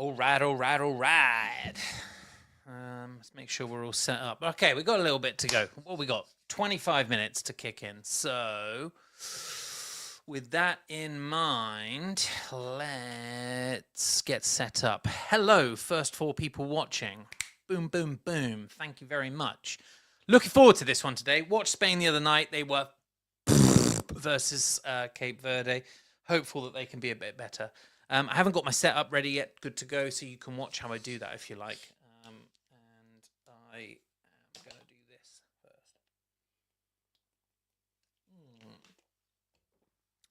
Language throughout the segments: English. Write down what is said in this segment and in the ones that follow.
All right, all right, all right. Let's make sure we're all set up. Okay, we've got a little bit to go. What we got? 25 minutes to kick in. So, with that in mind, let's get set up. Hello, first 4 people watching. Boom, boom, boom. Thank you very much. Looking forward to this one today. Watched Spain the other night. They were versus Cape Verde. Hopeful that they can be a bit better. I haven't got my setup ready yet. Good to go, so you can watch how I do that if you like. And I am going to do this first.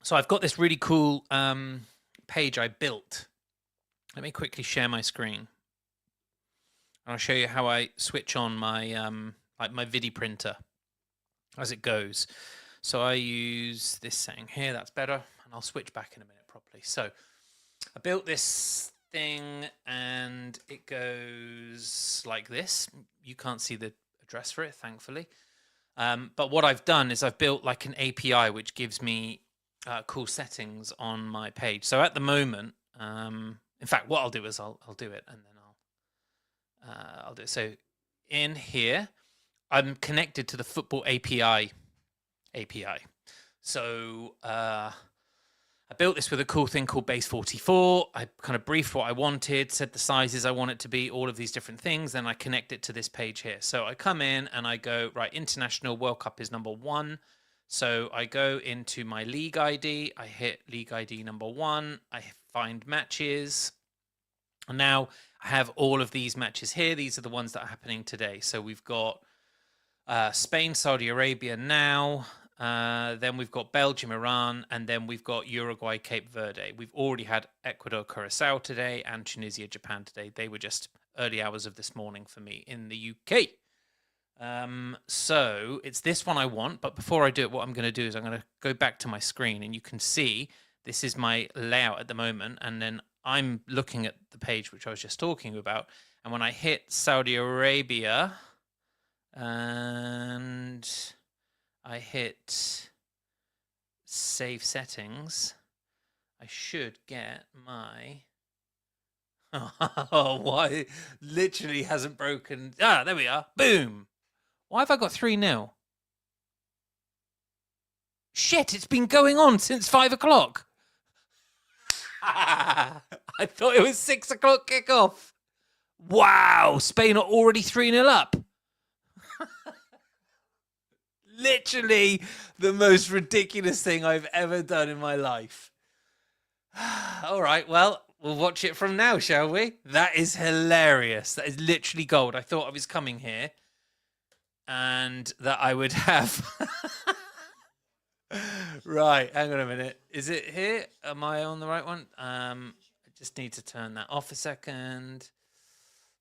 So I've got this really cool page I built. Let me quickly share my screen. I'll show you how I switch on my my Vidi printer as it goes. So I use this setting here. That's better, and I'll switch back in a minute properly. So I built this thing, and it goes like this. You can't see the address for it, thankfully. But what I've done is I've built like an API which gives me cool settings on my page. So at the moment, in fact, what I'll do is I'll do it, and then I'll do it. So in here, I'm connected to the Football API. So I built this with a cool thing called Base 44. I kind of briefed what I wanted, said the sizes I want it to be, all of these different things. Then I connect it to this page here. So I come in and I go, right, International World Cup is number 1. So I go into my league ID. I hit league ID number 1. I find matches. And now I have all of these matches here. These are the ones that are happening today. So we've got Spain, Saudi Arabia now. Then we've got Belgium, Iran, and then we've got Uruguay, Cape Verde. We've already had Ecuador, Curacao today, and Tunisia, Japan today. They were just early hours of this morning for me in the UK. So it's this one I want, but before I do it, what I'm going to do is I'm going to go back to my screen, and you can see this is my layout at the moment, and then I'm looking at the page which I was just talking about, and when I hit Saudi Arabia, and I hit save settings, I should get my... Oh, why? Literally hasn't broken... Ah, there we are. Boom. Why have I got 3-0? Shit, it's been going on since 5 o'clock. I thought it was 6 o'clock kickoff. Wow, Spain are already 3-0 up. Literally the most ridiculous thing I've ever done in my life. All right, well, we'll watch it from now, shall we? That is hilarious. That is literally gold. I thought I was coming here and that I would have... Right, hang on a minute. Is it here? Am I on the right one? I just need to turn that off a second.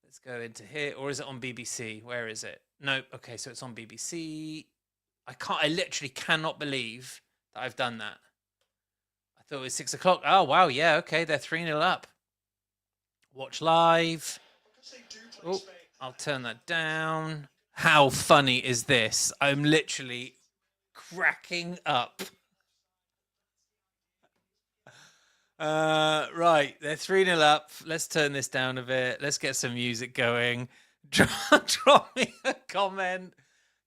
Let's go into here. Or is it on BBC? Where is it? No, okay, so it's on BBC. I literally cannot believe that I've done that. I thought it was 6 o'clock. Oh, wow, yeah, okay, they're 3-0 up. Watch live. Oh, I'll turn that down. How funny is this? I'm literally cracking up. Right, they're 3-0 up. Let's turn this down a bit. Let's get some music going. Drop me a comment.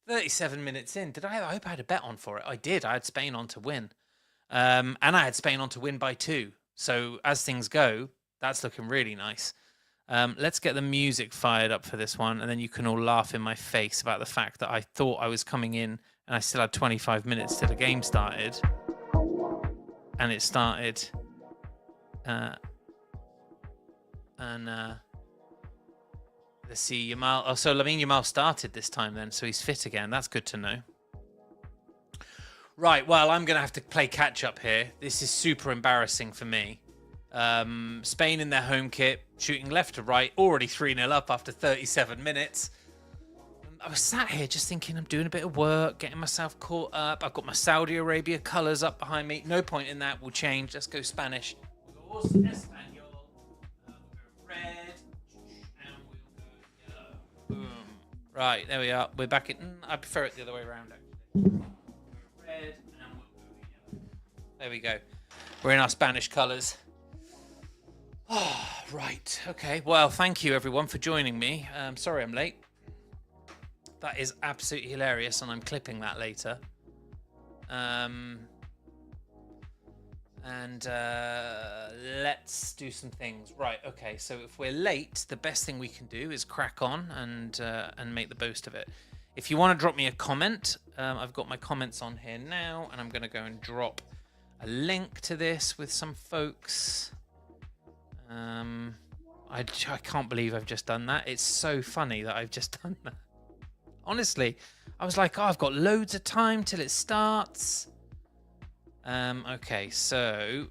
37 minutes in. I hope I had a bet on for it. I did. I had Spain on to win. And I had Spain on to win by 2. So as things go, that's looking really nice. Let's get the music fired up for this one, and then you can all laugh in my face about the fact that I thought I was coming in and I still had 25 minutes till the game started. And it started... Let's see, Yamal. Oh, so Lamine Yamal started this time then, so he's fit again. That's good to know. Right, well, I'm going to have to play catch-up here. This is super embarrassing for me. Spain in their home kit, shooting left to right, already 3-0 up after 37 minutes. I was sat here just thinking I'm doing a bit of work, getting myself caught up. I've got my Saudi Arabia colours up behind me. No point in that. We'll change. Let's go Spanish. We'll go Espanol. We'll go red. And we'll go yellow. Boom. Right, there we are. We're back in... I prefer it the other way around, actually. We'll go red and we'll go yellow. There we go. We're in our Spanish colours. Right. Okay. Well, thank you everyone for joining me. Sorry I'm late. That is absolutely hilarious, and I'm clipping that later. Let's do some things. Right. Okay. So if we're late, the best thing we can do is crack on and make the most of it. If you want to drop me a comment, I've got my comments on here now, and I'm going to go and drop a link to this with some folks. I can't believe I've just done that. It's so funny that I've just done that. Honestly, I was like, oh, I've got loads of time till it starts. Okay, so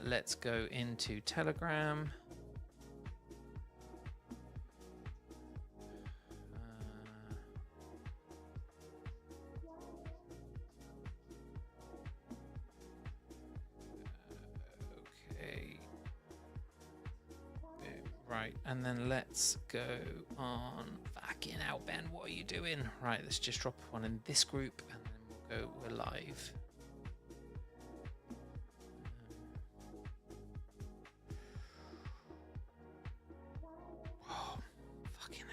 let's go into Telegram. Right, and then let's go on. Fucking hell, Ben, what are you doing? Right, let's just drop one in this group, and then we're live. Oh, fucking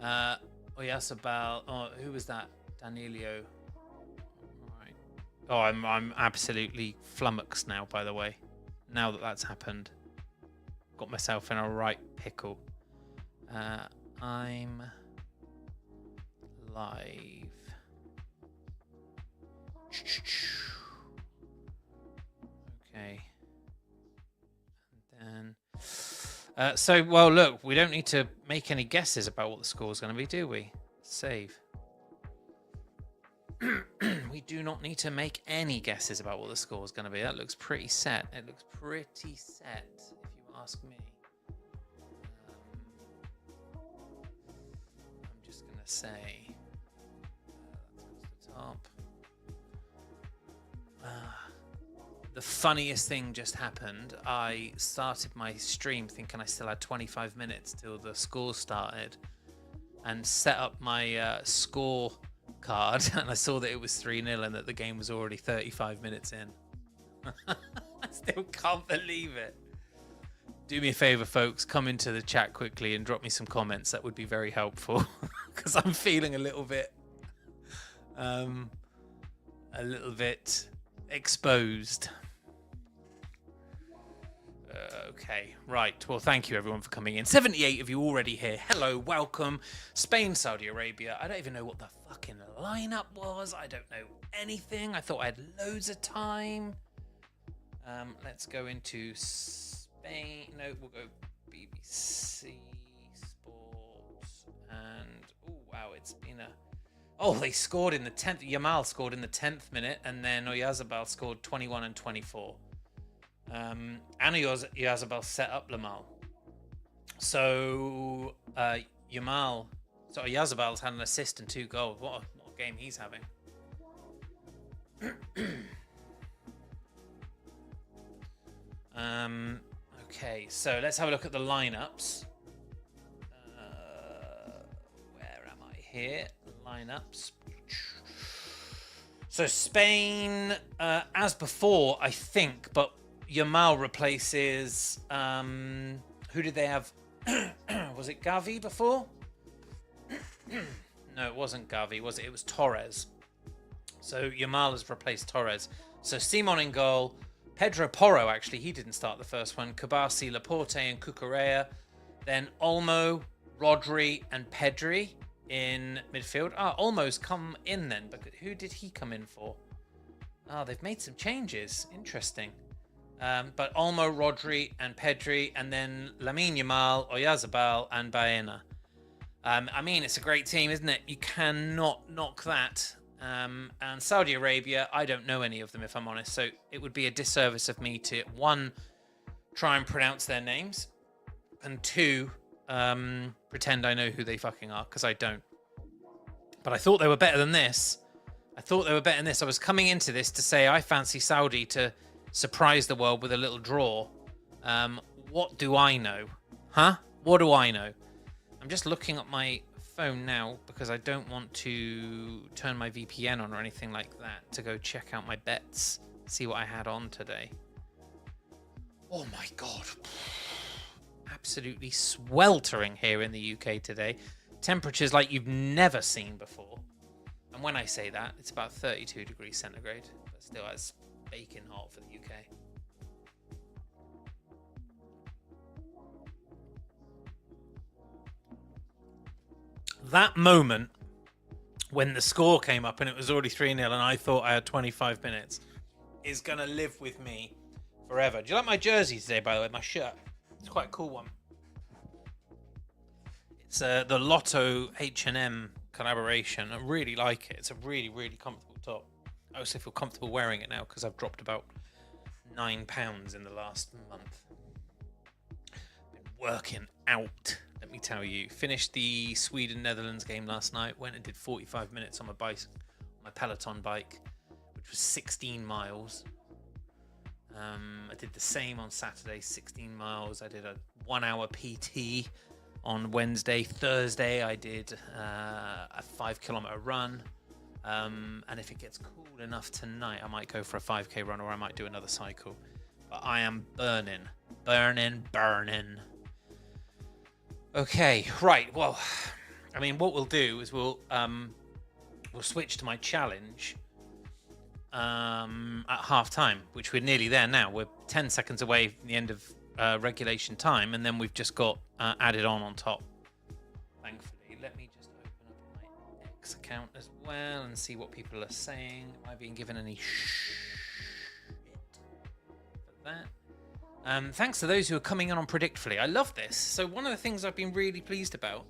hell. Oyarzabal. Oh, who was that? Danilio. Right. Oh, I'm absolutely flummoxed now, by the way. Now that that's happened. Got myself in a right pickle. I'm live. Okay. And then so well look, we don't need to make any guesses about what the score is going to be, do we? Save. We do not need to make any guesses about what the score is going to be. That looks pretty set. It looks pretty set, if you ask me. I'm just going to say that's the top. The funniest thing just happened. I started my stream thinking I still had 25 minutes till the score started, and set up my score card, and I saw that it was 3-0 and that the game was already 35 minutes in. I still can't believe it. Do me a favor, folks, come into the chat quickly and drop me some comments. That would be very helpful, because I'm feeling a little bit exposed. Okay, right. Well, thank you everyone for coming in. 78 of you already here. Hello, welcome. Spain, Saudi Arabia. I don't even know what the fucking lineup was. I don't know anything. I thought I had loads of time. Let's go into Spain. No, we'll go BBC Sports. And oh wow, it's been a. Oh, they scored in the 10th. Yamal scored in the 10th minute, and then Oyarzabal scored 21 and 24. And Oyarzabal set up Lamal. So Oyarzabal's had an assist and 2 goals. What a game he's having. Okay, so let's have a look at the lineups. Where am I here? Lineups. So Spain, as before, I think, but Yamal replaces. Who did they have? Was it Gavi before? No, it wasn't Gavi, was it? It was Torres. So Yamal has replaced Torres. So Simon in goal. Pedro Porro, actually, he didn't start the first one. Kabasi, Laporte, and Cucurella. Then Olmo, Rodri, and Pedri in midfield. Olmo's come in then, but who did he come in for? They've made some changes. Interesting. But Olmo, Rodri, and Pedri, and then Lamine Yamal, Oyarzabal, and Baena. I mean, it's a great team, isn't it? You cannot knock that. And Saudi Arabia, I don't know any of them, if I'm honest. So it would be a disservice of me to, 1, try and pronounce their names, and 2, pretend I know who they fucking are, because I don't. But I thought they were better than this. I was coming into this to say I fancy Saudi to surprise the world with a little draw. What do I know? Huh? What do I know? I'm just looking at my phone now because I don't want to turn my VPN on or anything like that to go check out my bets. see what I had on today. Oh my God. Absolutely sweltering here in the UK today. Temperatures like you've never seen before. And when I say that, it's about 32 degrees centigrade. But still, it's baking hot for the UK. That moment when the score came up and it was already 3-0 and I thought I had 25 minutes is going to live with me forever. Do you like my jersey today, by the way? My shirt. It's quite a cool one. It's the Lotto H&M collaboration. I really like it. It's a really, really comfortable top. I also feel comfortable wearing it now because I've dropped about 9 pounds in the last month. Been working out, let me tell you. Finished the Sweden-Netherlands game last night. Went and did 45 minutes on my bike, my Peloton bike, which was 16 miles. I did the same on Saturday, 16 miles. I did a 1 hour PT on Wednesday. Thursday, I did a 5 kilometer run. And if it gets cool enough tonight, I might go for a 5k run or I might do another cycle. But I am burning. Okay, right. Well, I mean, what we'll do is we'll switch to my challenge at half time, which we're nearly there now. We're 10 seconds away from the end of regulation time, and then we've just got added on top, thankfully. Let me just open up my X account as well and see what people are saying. Am I being given any shit for that? Thanks to those who are coming in on Predictfully. I love this. So one of the things I've been really pleased about,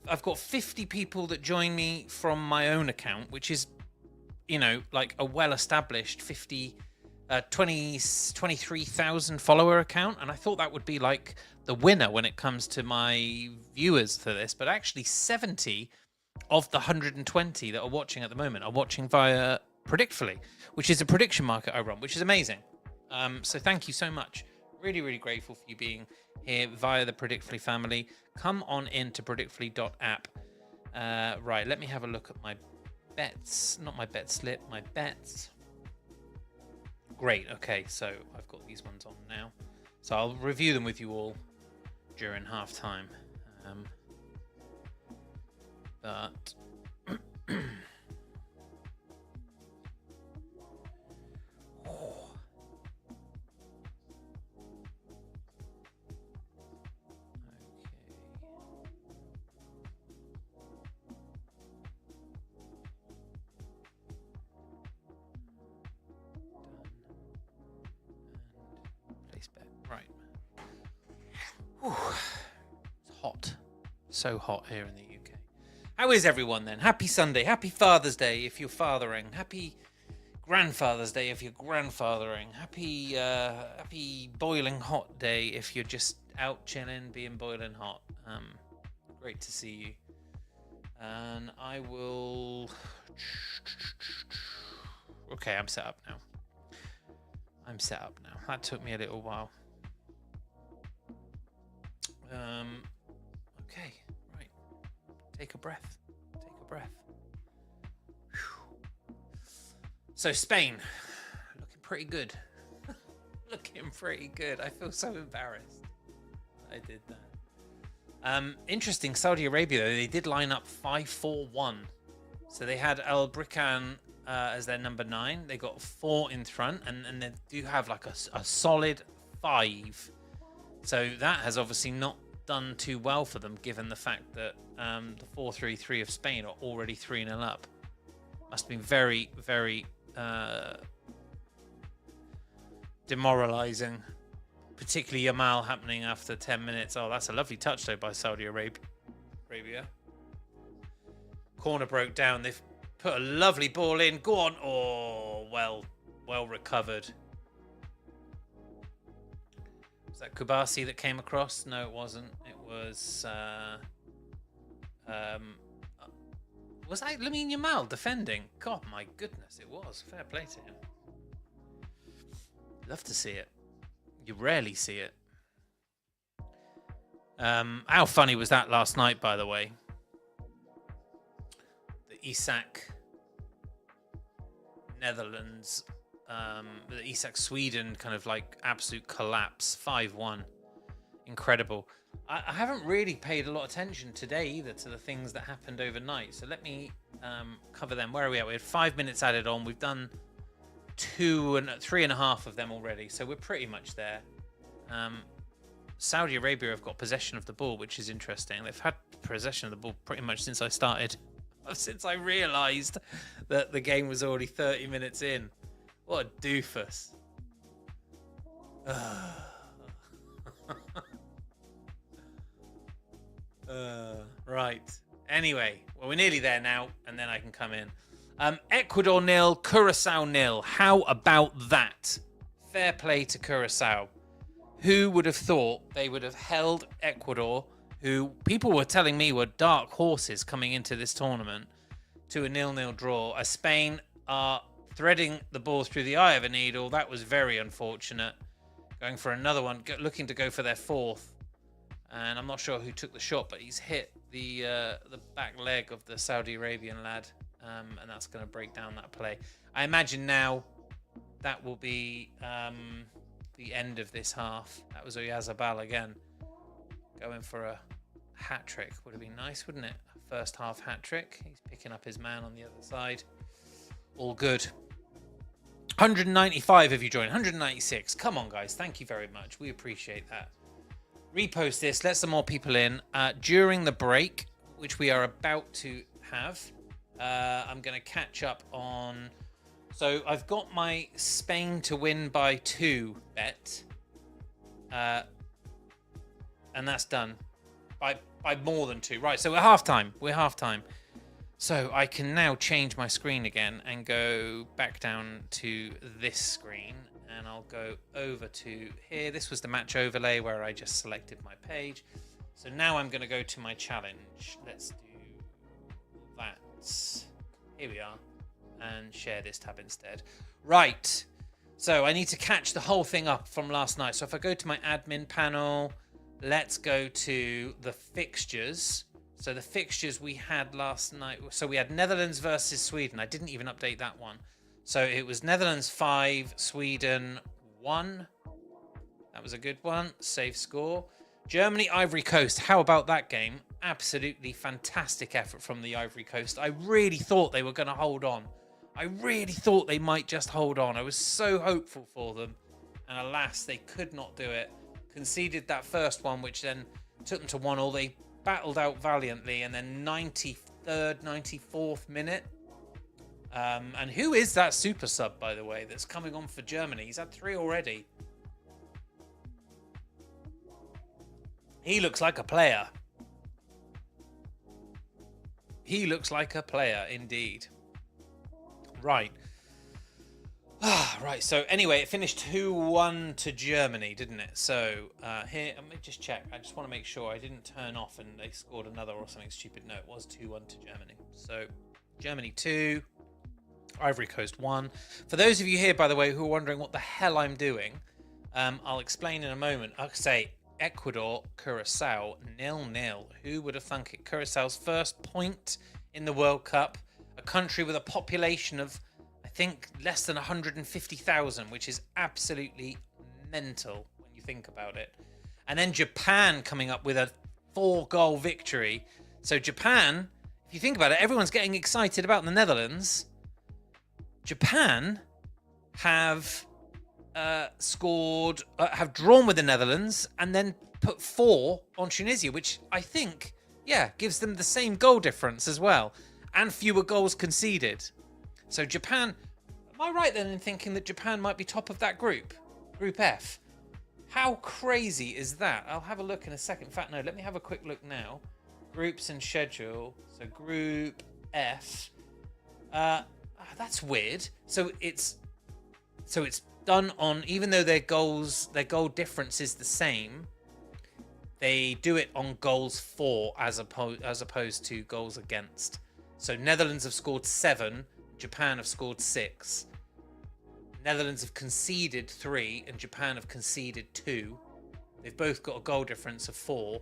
I've got 50 people that join me from my own account, which is, you know, like a well-established 23,000 follower account. And I thought that would be like the winner when it comes to my viewers for this. But actually 70 of the 120 that are watching at the moment are watching via Predictfully, which is a prediction market I run, which is amazing. So thank you so much. Really, really grateful for you being here via the Predictfully family. Come on into predictfully.app. Right, let me have a look at my bets. Not my bet slip, my bets. Great, okay, so I've got these ones on now. So I'll review them with you all during half time. But right. It's hot. So hot here in the UK. How is everyone then? Happy Sunday. Happy Father's Day if you're fathering. Happy Grandfather's Day if you're grandfathering. Happy boiling hot day if you're just out chilling, being boiling hot. Great to see you. And I will... Okay, I'm set up now. That took me a little while. Okay, right. Take a breath. Whew. So Spain, looking pretty good. I feel so embarrassed I did that. Interesting, Saudi Arabia, though, they did line up 5-4-1. So they had Al Brikan as their number 9. They got 4 in front, and they do have like a solid 5. So that has obviously not done too well for them, given the fact that the 4-3-3 of Spain are already 3-0 up. Must have been very, very demoralizing, particularly Yamal happening after 10 minutes. Oh, that's a lovely touch though by Saudi Arabia. Corner broke down. They've put a lovely ball in. Go on. Oh, well recovered. Was that Kubasi that came across? No, it wasn't. It was was that Lamine Yamal defending? God, my goodness, it was. Fair play to him. Love to see it. You rarely see it. How funny was that last night, by the way? The Isak Netherlands The Isak Sweden kind of like absolute collapse, 5-1. Incredible. I haven't really paid a lot of attention today either to the things that happened overnight. So let me cover them. Where are we at? We had 5 minutes added on. We've done 3.5 of them already. So we're pretty much there. Saudi Arabia have got possession of the ball, which is interesting. They've had possession of the ball pretty much since I started. Since I realised that the game was already 30 minutes in. What a doofus. Right. Anyway, well, we're nearly there now, and then I can come in. Ecuador 0, Curacao 0. How about that? Fair play to Curacao. Who would have thought they would have held Ecuador, who people were telling me were dark horses coming into this tournament, to a 0-0 draw, as Spain are threading the ball through the eye of a needle. That was very unfortunate. Going for another one, looking to go for their fourth. And I'm not sure who took the shot, but he's hit the back leg of the Saudi Arabian lad. And that's going to break down that play. I imagine now that will be the end of this half. That was Oyarzabal again. Going for a hat-trick. Would have been nice, wouldn't it? First half hat-trick. He's picking up his man on the other side. All good. 195 if you join. 196. Come on, guys. Thank you very much. We appreciate that. Repost this. Let some more people in. During the break, which we are about to have, I'm going to catch up on... So I've got my Spain to win by 2 bet. And that's done. By more than 2. Right, so we're half-time. So I can now change my screen again and go back down to this screen. And I'll go over to here. This was the match overlay where I just selected my page. So now I'm going to go to my challenge. Let's do that. Here we are. And share this tab instead. Right. So I need to catch the whole thing up from last night. So if I go to my admin panel, let's go to the fixtures. So the fixtures we had last night. So we had Netherlands versus Sweden. I didn't even update that one. So it was Netherlands 5, Sweden 1. That was a good one. Safe score. Germany, Ivory Coast. How about that game? Absolutely fantastic effort from the Ivory Coast. I really thought they were going to hold on. I really thought they might just hold on. I was so hopeful for them. And alas, they could not do it. Conceded that first one, which then took them to 1-1. They battled out valiantly. And then 93rd, 94th minute. And who is that super sub, by the way, that's coming on for Germany? He's had 3 already. He looks like a player. He looks like a player, indeed. Right. Right, so anyway, it finished 2-1 to Germany, didn't it? So here, let me just check. I just want to make sure I didn't turn off and they scored another or something stupid. No, it was 2-1 to Germany. So Germany 2, Ivory Coast 1. For those of you here, by the way, who are wondering what the hell I'm doing, I'll explain in a moment. I'll say Ecuador, Curacao, 0-0. Who would have thunk it? Curaçao's first point in the World Cup. A country with a population of, I think, less than 150,000, which is absolutely mental when you think about it. And then Japan coming up with a 4-goal victory. So Japan, if you think about it, everyone's getting excited about the Netherlands. Japan have scored, have drawn with the Netherlands and then put 4 on Tunisia, which I think, yeah, gives them the same goal difference as well. And fewer goals conceded. So Japan, am I right then in thinking that Japan might be top of that group? Group F. How crazy is that? I'll have a look in a second. In fact, no, let me have a quick look now. Groups and schedule. So Group F. That's weird. So it's done on, even though their goal difference is the same, they do it on goals for as opposed to goals against. So Netherlands have scored 7, Japan have scored 6. Netherlands have conceded 3 and Japan have conceded 2. They've both got a goal difference of 4,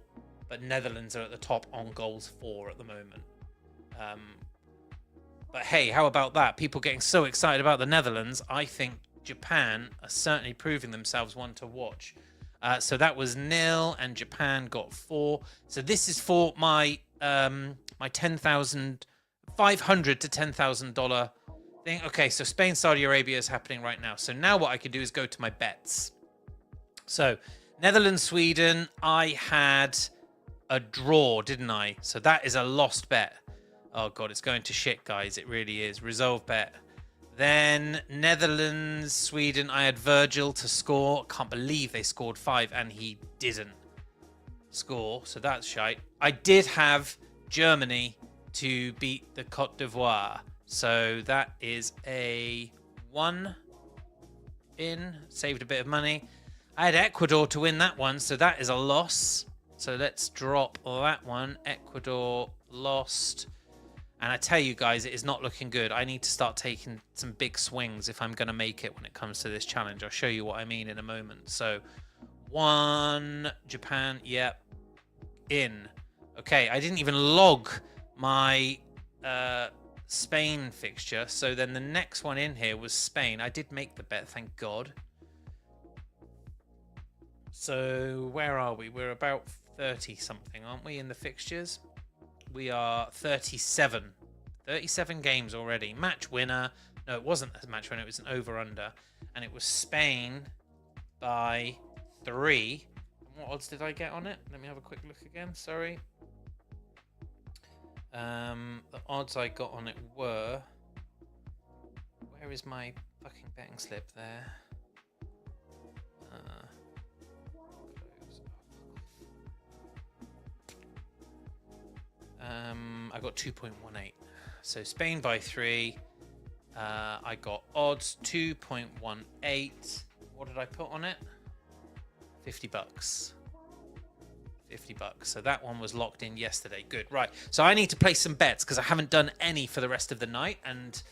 but Netherlands are at the top on goals for at the moment. But hey, how about that? People getting so excited about the Netherlands. I think Japan are certainly proving themselves one to watch. So that was 0, and Japan got 4. So this is for my my $10,500 to $10,000 thing. Okay, so Spain, Saudi Arabia is happening right now. So now what I could do is go to my bets. So Netherlands, Sweden, I had a draw, didn't I? So that is a lost bet. Oh God, it's going to shit, guys. It really is. Resolve bet. Then Netherlands, Sweden, I had Virgil to score. Can't believe they scored 5 and he didn't score. So that's shite. I did have Germany to beat the Cote d'Ivoire. So that is a 1 in. Saved a bit of money. I had Ecuador to win that one. So that is a loss. So let's drop that one. Ecuador lost. And I tell you guys, it is not looking good. I need to start taking some big swings if I'm going to make it when it comes to this challenge. I'll show you what I mean in a moment. So 1, Japan, yep, in. Okay, I didn't even log my Spain fixture. So then the next one in here was Spain. I did make the bet, thank God. So where are we? We're about 30 something, aren't we, in the fixtures? We are 37. 37 games already. Match winner. No, it wasn't a match winner. It was an over-under. And it was Spain by 3. What odds did I get on it? Let me have a quick look again. Sorry. The odds I got on it were... Where is my fucking betting slip there? I got 2.18. So Spain by 3. I got odds 2.18. What did I put on it? $50. $50. So that one was locked in yesterday. Good. Right. So I need to place some bets because I haven't done any for the rest of the night. And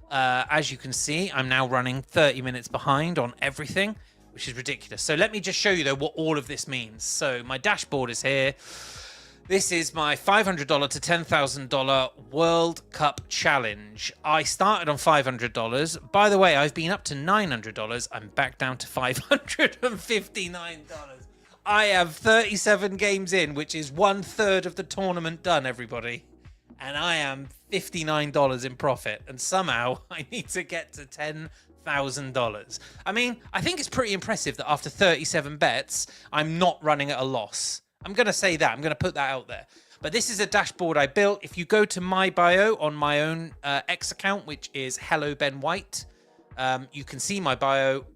as you can see, I'm now running 30 minutes behind on everything, which is ridiculous. So let me just show you, though, what all of this means. So my dashboard is here. This is my $500 to $10,000 World Cup Challenge. I started on $500. By the way, I've been up to $900. I'm back down to $559. I have 37 games in, which is 1/3 of the tournament done, everybody. And I am $59 in profit. And somehow I need to get to $10,000. I mean, I think it's pretty impressive that after 37 bets, I'm not running at a loss. I'm going to say that. I'm going to put that out there. But this is a dashboard I built. If you go to my bio on my own X account, which is Hello Ben White, you can see my bio.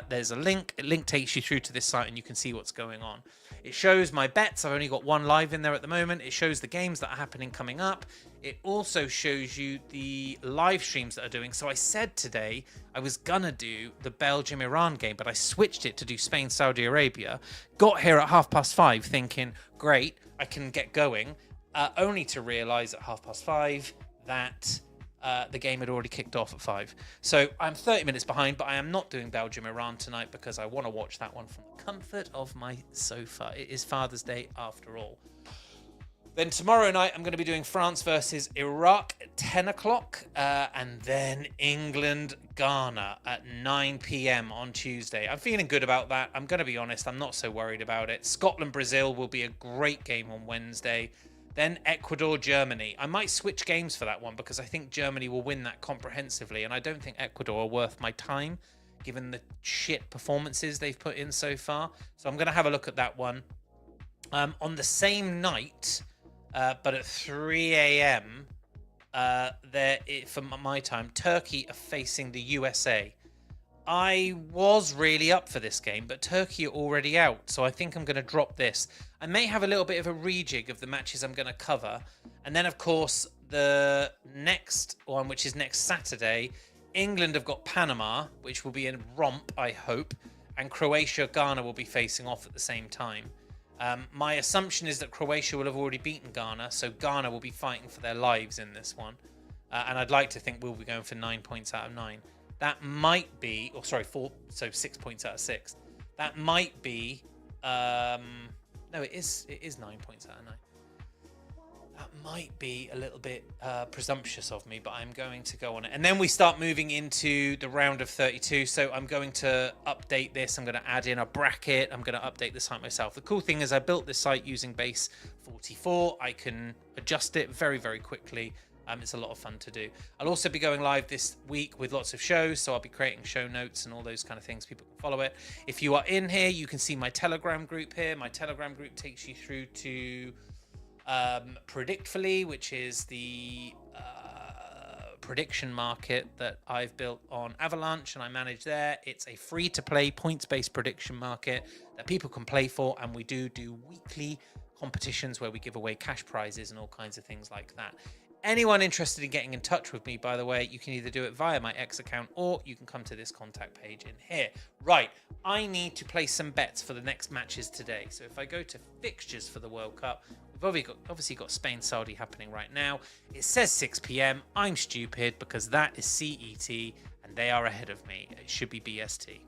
There's a link. A link takes you through to this site and you can see what's going on. It shows my bets. I've only got 1 live in there at the moment. It shows the games that are happening coming up. It also shows you the live streams that are doing. So I said today I was going to do the Belgium-Iran game, but I switched it to do Spain-Saudi Arabia. Got here at 5:30 thinking, great, I can get going. Only to realise at 5:30 that the game had already kicked off at 5. So I'm 30 minutes behind, but I am not doing Belgium-Iran tonight because I want to watch that one from the comfort of my sofa. It is Father's Day after all. Then tomorrow night, I'm going to be doing France versus Iraq at 10 o'clock. And then England, Ghana at 9 p.m. on Tuesday. I'm feeling good about that. I'm going to be honest. I'm not so worried about it. Scotland, Brazil will be a great game on Wednesday. Then Ecuador, Germany. I might switch games for that one because I think Germany will win that comprehensively. And I don't think Ecuador are worth my time, given the shit performances they've put in so far. So I'm going to have a look at that one. On the same night... but at 3 a.m. For my time, Turkey are facing the USA. I was really up for this game, but Turkey are already out, so I think I'm going to drop this. I may have a little bit of a rejig of the matches I'm going to cover. And then, of course, the next one, which is next Saturday, England have got Panama, which will be a romp, I hope. And Croatia, Ghana will be facing off at the same time. My assumption is that Croatia will have already beaten Ghana, so Ghana will be fighting for their lives in this one. And I'd like to think we'll be going for 9 points out of 9. That might be, 6 points out of 6. That might be, no, it is 9 points out of 9. That might be a little bit presumptuous of me, but I'm going to go on it. And then we start moving into the round of 32. So I'm going to update this. I'm going to add in a bracket. I'm going to update the site myself. The cool thing is I built this site using base 44. I can adjust it very, very quickly. It's a lot of fun to do. I'll also be going live this week with lots of shows, so I'll be creating show notes and all those kind of things. People can follow it. If you are in here, you can see my Telegram group here. My Telegram group takes you through to Predictfully, which is the prediction market that I've built on Avalanche and I manage there. It's a free-to-play points-based prediction market that people can play for, and we do weekly competitions where we give away cash prizes and all kinds of things like that. Anyone interested in getting in touch with me, by the way, you can either do it via my X account or you can come to this contact page in here. Right, I need to place some bets for the next matches today. So if I go to fixtures for the World Cup, we've obviously got Spain-Saudi happening right now. It says 6 p.m. I'm stupid because that is CET and they are ahead of me. It should be BST.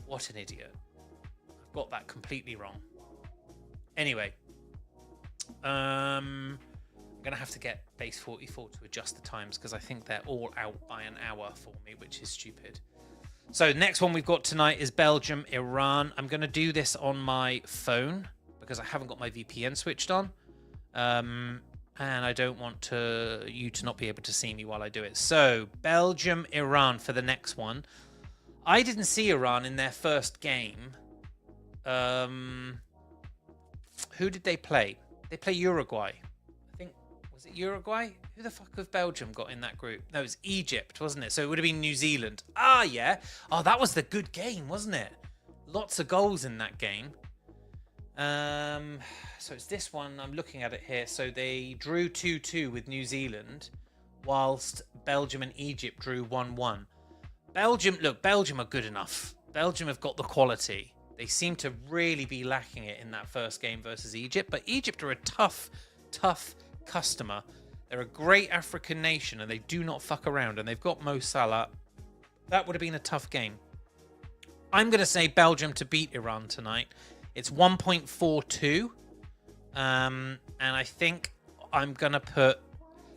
What an idiot. I've got that completely wrong. Anyway, I'm going to have to get base 44 to adjust the times because I think they're all out by an hour for me, which is stupid. So next one we've got tonight is Belgium, Iran. I'm going to do this on my phone because I haven't got my VPN switched on. And I don't want you to not be able to see me while I do it. So Belgium, Iran for the next one. I didn't see Iran in their first game. Who did they play? They play Uruguay. Was it Uruguay? Who the fuck have Belgium got in that group? No, it was Egypt, wasn't it? So it would have been New Zealand. Ah, yeah. Oh, that was the good game, wasn't it? Lots of goals in that game. So it's this one. I'm looking at it here. So they drew 2-2 with New Zealand, whilst Belgium and Egypt drew 1-1. Belgium are good enough. Belgium have got the quality. They seem to really be lacking it in that first game versus Egypt. But Egypt are a tough customer. They're a great African nation and they do not fuck around, and they've got Mo Salah. That would have been a tough game. I'm going to say Belgium to beat Iran tonight. It's 1.42. And I think I'm going to put...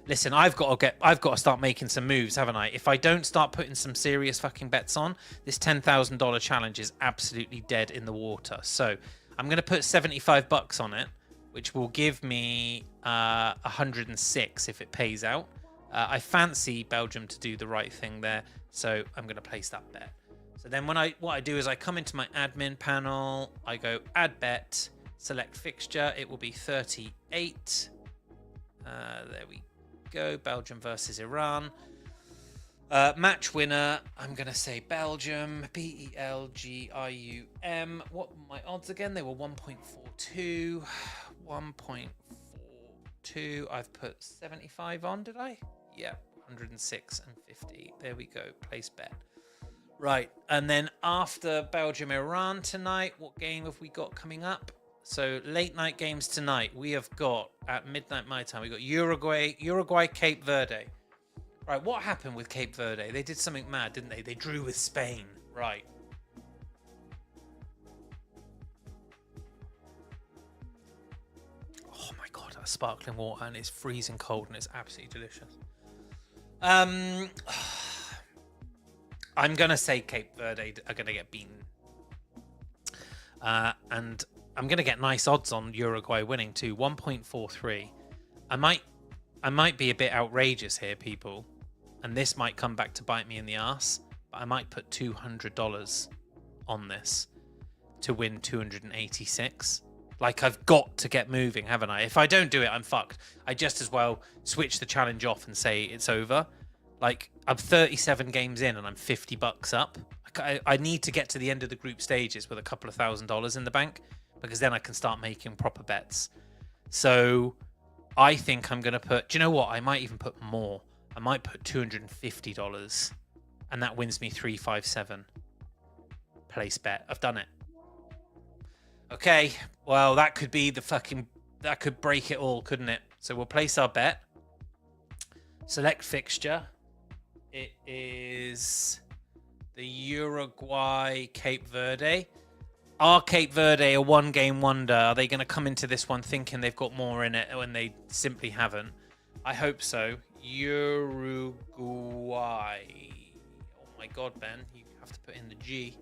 Listen, I've got to start making some moves, haven't I? If I don't start putting some serious fucking bets on, this $10,000 challenge is absolutely dead in the water. So I'm going to put $75 on it, which will give me 106 if it pays out. I fancy Belgium to do the right thing there, so I'm going to place that bet. So then what I do is I come into my admin panel, I go add bet, select fixture, it will be 38. There we go, Belgium versus Iran. Match winner, I'm going to say Belgium, Belgium. What were my odds again? They were 1.42. 1.42. I've put 75 on, did I? Yeah, 106 and 50. There we go. Place bet. Right, and then after Belgium, Iran tonight, what game have we got coming up? So late night games tonight. We have got at midnight my time. We got Uruguay, Cape Verde. Right, what happened with Cape Verde? They did something mad, didn't they? They drew with Spain. Right. Oh my god, that's sparkling water and it's freezing cold and it's absolutely delicious. I'm gonna say Cape Verde are gonna get beaten. And I'm gonna get nice odds on Uruguay winning too. 1.43. I might be a bit outrageous here, people, and this might come back to bite me in the ass, but I might put $200 on this to win 286. Like, I've got to get moving, haven't I? If I don't do it, I'm fucked. I just as well switch the challenge off and say it's over. Like, I'm 37 games in and I'm $50 up. I need to get to the end of the group stages with a couple of $1,000s in the bank, because then I can start making proper bets. So I think I'm going to put... Do you know what? I might even put more. I might put $250, and that wins me 357. Place bet. I've done it. Okay, well, that could be the fucking... That could break it all, couldn't it? So we'll place our bet. Select fixture. It is the Uruguay Cape Verde. Are Cape Verde a one-game wonder? Are they going to come into this one thinking they've got more in it when they simply haven't? I hope so. Uruguay. Oh my God, Ben, you have to put in the G.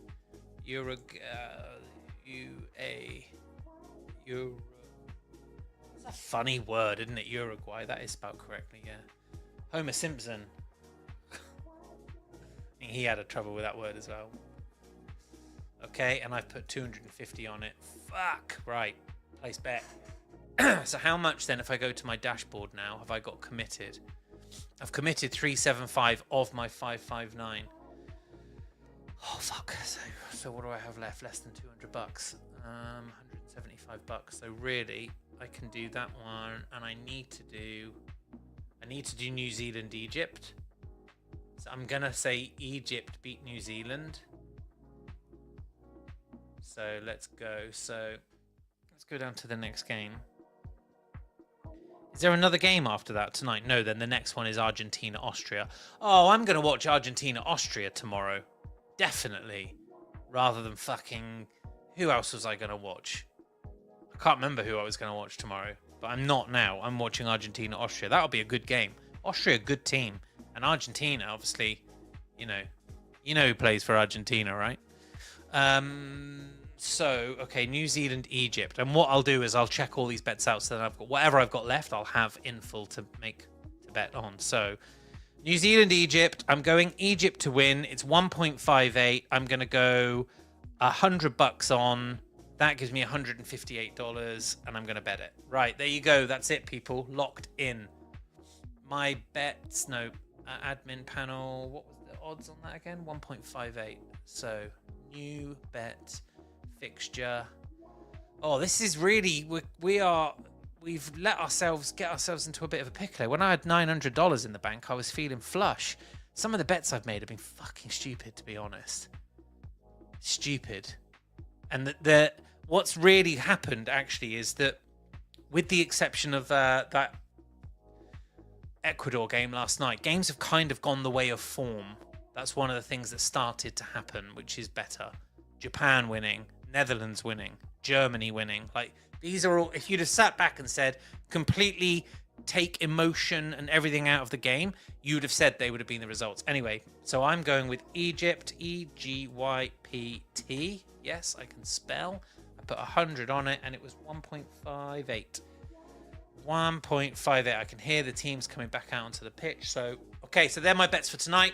It's a funny word, isn't it? Uruguay. That is spelled correctly, yeah. Homer Simpson. He had a trouble with that word as well. Okay, and I've put 250 on it. Fuck. Right. Place bet. So how much then, if I go to my dashboard now, have I got committed? I've committed 375 of my 559. Oh, fuck. So what do I have left? Less than 200 bucks. 175 bucks. So really, I can do that one, and I need to do New Zealand, Egypt. So I'm going to say Egypt beat New Zealand. So let's go. So let's go down to the next game. Is there another game after that tonight? No, then the next one is Argentina-Austria. Oh, I'm going to watch Argentina-Austria tomorrow. Definitely. Rather than fucking... Who else was I going to watch? I can't remember who I was going to watch tomorrow. But I'm not now. I'm watching Argentina-Austria. That'll be a good game. Austria, good team. And Argentina, obviously, you know who plays for Argentina, right? So, okay, New Zealand, Egypt. And what I'll do is I'll check all these bets out so that I've got whatever I've got left, I'll have in full to bet on. So, New Zealand, Egypt. I'm going Egypt to win. It's 1.58. I'm going to go $100 on. That gives me $158, and I'm going to bet it. Right, there you go. That's it, people. Locked in. My bets, no, admin panel. What was the odds on that again? 1.58. So, new bet fixture. Oh, this is really, we've get ourselves into a bit of a pickle. When I had $900 in the bank, I was feeling flush. Some of the bets I've made have been fucking stupid, to be honest. Stupid. And what's really happened actually is that, with the exception of that Ecuador game last night, games have kind of gone the way of form. That's one of the things that started to happen, which is better. Japan winning, Netherlands winning, Germany winning. Like, these are all, if you'd have sat back and said, completely take emotion and everything out of the game, you would have said they would have been the results. Anyway, so I'm going with Egypt, Egypt. Yes, I can spell. I put 100 on it, and it was 1.58. 1.58. I can hear the teams coming back out onto the pitch. So, okay, so they're my bets for tonight.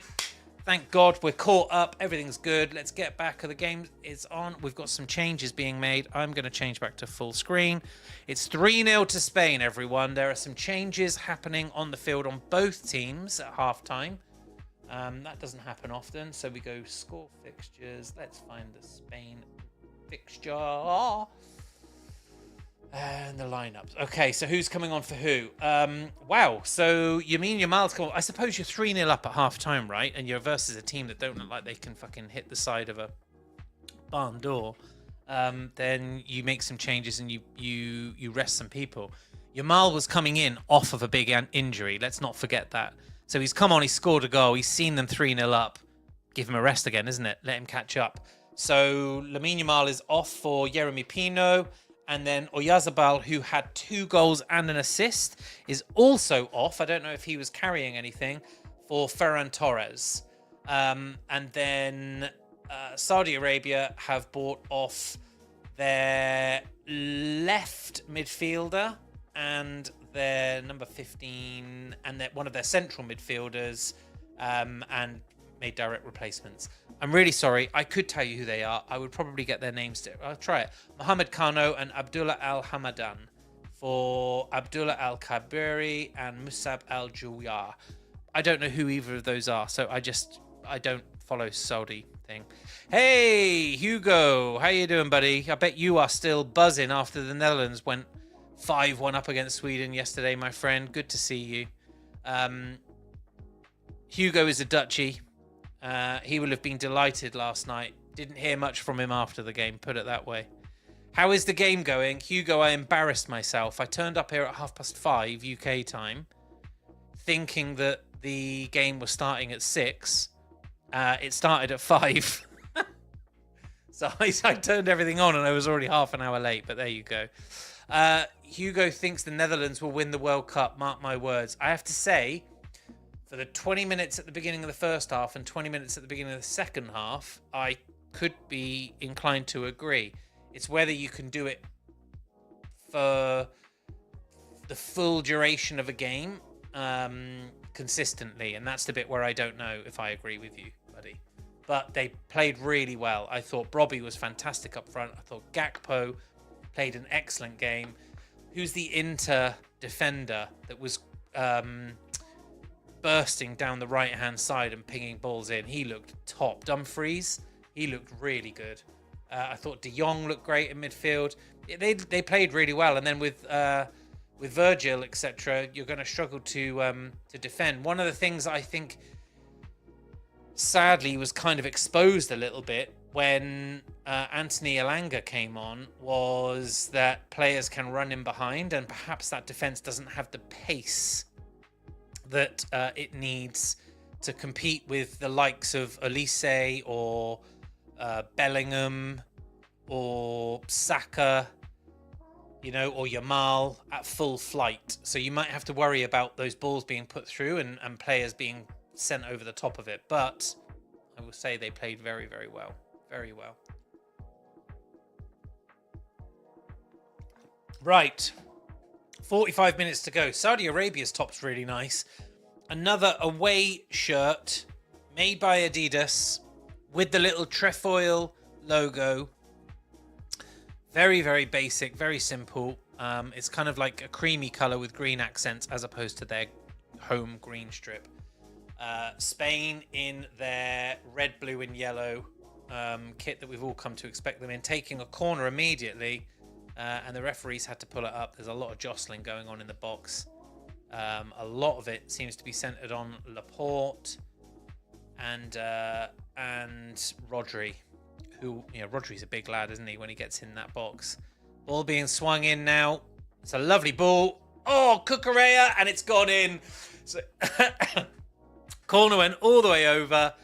Thank God we're caught up. Everything's good. Let's get back. The game is on. We've got some changes being made. I'm going to change back to full screen. It's 3-0 to Spain, everyone. There are some changes happening on the field on both teams at halftime. That doesn't happen often. So we go score fixtures. Let's find the Spain fixture. And the lineups. Okay, so who's coming on for who? Wow, so Lamine Yamal's coming. I suppose you're 3-0 up at half time, right? And you're versus a team that don't look like they can fucking hit the side of a barn door. Then you make some changes and you rest some people. Yamal was coming in off of a big injury. Let's not forget that. So he's come on, he's scored a goal. He's seen them 3-0 up. Give him a rest again, isn't it? Let him catch up. So Lamine Yamal is off for Yeremy Pino. And then Oyarzabal, who had 2 goals and an assist, is also off. I don't know if he was carrying anything, for Ferran Torres. And then Saudi Arabia have bought off their left midfielder and their number 15 and one of their central midfielders, and made direct replacements. I'm really sorry. I could tell you who they are. I would probably get their names. I'll try it. Mohamed Kano and Abdullah Al Hamadan for Abdullah Al Kabiri and Musab Al Jouyar. I don't know who either of those are, so I don't follow Saudi thing. Hey, Hugo. How you doing, buddy? I bet you are still buzzing after the Netherlands went 5-1 up against Sweden yesterday, my friend. Good to see you. Hugo is a Dutchie. He will have been delighted last night. Didn't hear much from him after the game, put it that way. How is the game going? Hugo, I embarrassed myself. I turned up here at 5:30 UK time, thinking that the game was starting at 6. It started at 5. So I turned everything on and I was already half an hour late, but there you go. Hugo thinks the Netherlands will win the World Cup. Mark my words. I have to say, for the 20 minutes at the beginning of the first half and 20 minutes at the beginning of the second half, I could be inclined to agree. It's whether you can do it for the full duration of a game consistently, and that's the bit where I don't know if I agree with you, buddy. But they played really well. I thought Brobbey was fantastic up front. I thought Gakpo played an excellent game. Who's the Inter defender that was bursting down the right-hand side and pinging balls in? He looked top. Dumfries, he looked really good. I thought De Jong looked great in midfield. They played really well, and then with Virgil, etc., you're going to struggle to defend. One of the things I think, sadly, was kind of exposed a little bit when Anthony Elanga came on was that players can run in behind, and perhaps that defense doesn't have the pace that it needs to compete with the likes of Olise or Bellingham or Saka, or Yamal at full flight. So you might have to worry about those balls being put through and players being sent over the top of it. But I will say they played very, very well. Very well. Right. 45 minutes to go. Saudi Arabia's top's really nice. Another away shirt made by Adidas with the little trefoil logo. Very, very basic, very simple. It's kind of like a creamy color with green accents as opposed to their home green strip. Spain in their red, blue and yellow kit that we've all come to expect them in, taking a corner immediately, and the referees had to pull it up. There's a lot of jostling going on in the box. A lot of it seems to be centered on Laporte and Rodri, who, Rodri's a big lad, isn't he, when he gets in that box. Ball being swung in now. It's a lovely ball. Oh, Cucurella, and it's gone in. So corner went all the way over.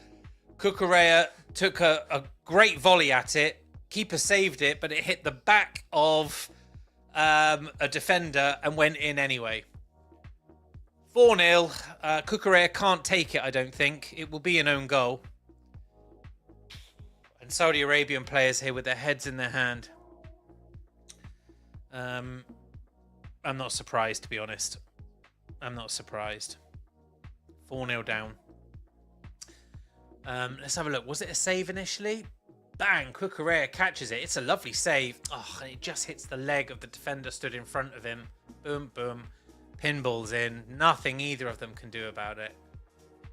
Cucurella took a great volley at it. Keeper saved it, but it hit the back of a defender and went in anyway. 4-0. Cucurella can't take it, I don't think. It will be an own goal. And Saudi Arabian players here with their heads in their hand. I'm not surprised, to be honest. I'm not surprised. 4-0 down. Let's have a look. Was it a save initially? Bang! Cucurella catches it. It's a lovely save. Oh, and it just hits the leg of the defender stood in front of him. Boom, boom. Pinball's in. Nothing either of them can do about it.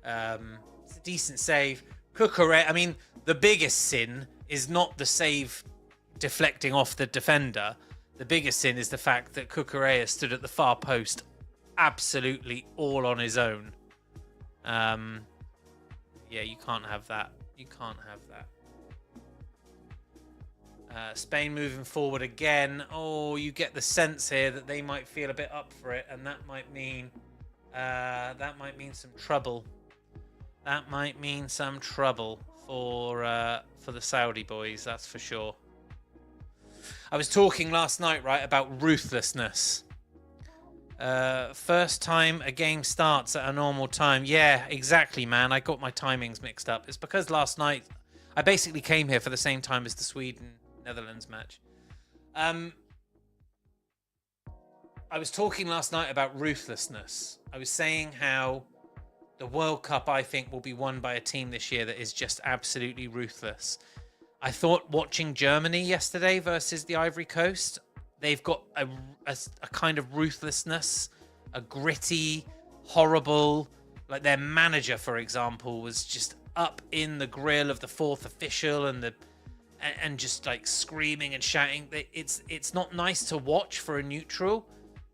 It's a decent save. Cucurella, I mean, the biggest sin is not the save deflecting off the defender. The biggest sin is the fact that Cucurella stood at the far post absolutely all on his own. Yeah, you can't have that. You can't have that. Spain moving forward again. Oh, you get the sense here that they might feel a bit up for it, and that might mean some trouble. That might mean some trouble for the Saudi boys, that's for sure. I was talking last night, right, about ruthlessness. First time a game starts at a normal time. Yeah, exactly, man. I got my timings mixed up. It's because last night I basically came here for the same time as the Sweden-Netherlands match. I was talking last night about ruthlessness. I was saying how the World Cup, I think, will be won by a team this year that is just absolutely ruthless. I thought watching Germany yesterday versus the Ivory Coast, they've got a kind of ruthlessness, a gritty, horrible, like their manager, for example, was just up in the grill of the fourth official and just like screaming and shouting. It's not nice to watch for a neutral,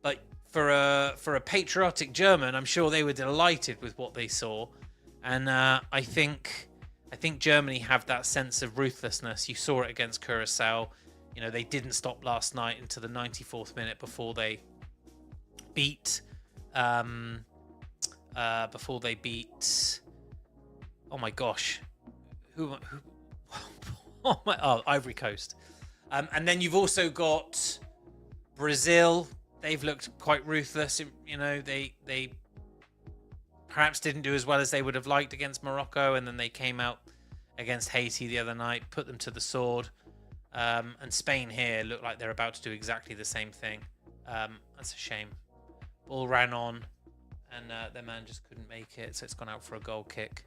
but for a patriotic German, I'm sure they were delighted with what they saw. And I think Germany have that sense of ruthlessness. You saw it against Curacao. They didn't stop last night until the 94th minute before they beat. Oh my gosh, who Oh, Ivory Coast. And then you've also got Brazil. They've looked quite ruthless. You know, they perhaps didn't do as well as they would have liked against Morocco, and then they came out against Haiti the other night, put them to the sword. And Spain here look like they're about to do exactly the same thing. That's a shame. Ball ran on, and their man just couldn't make it, so it's gone out for a goal kick.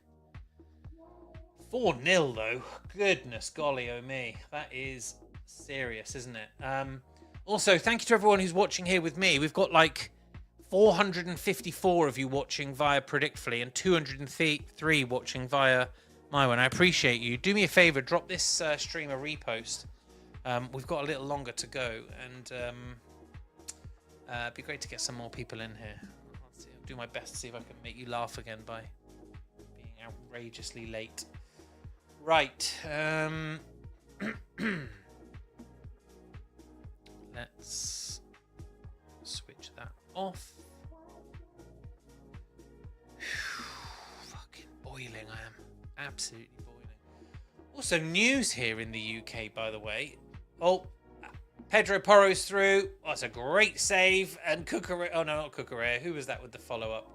4-0 though. Goodness golly, oh me. That is serious, isn't it? Also, thank you to everyone who's watching here with me. We've got like 454 of you watching via Predictfully and 203 watching via my one. I appreciate you. Do me a favor, drop this stream a repost. We've got a little longer to go, and it'd be great to get some more people in here. I'll do my best to see if I can make you laugh again by being outrageously late. Right. Let's switch that off. Fucking boiling, I am. Absolutely boiling. Also, news here in the UK, by the way. Oh, Pedro Porro's through. Oh, it's a great save. And Cucurella. Oh, no, not Cucurella. Who was that with the follow-up?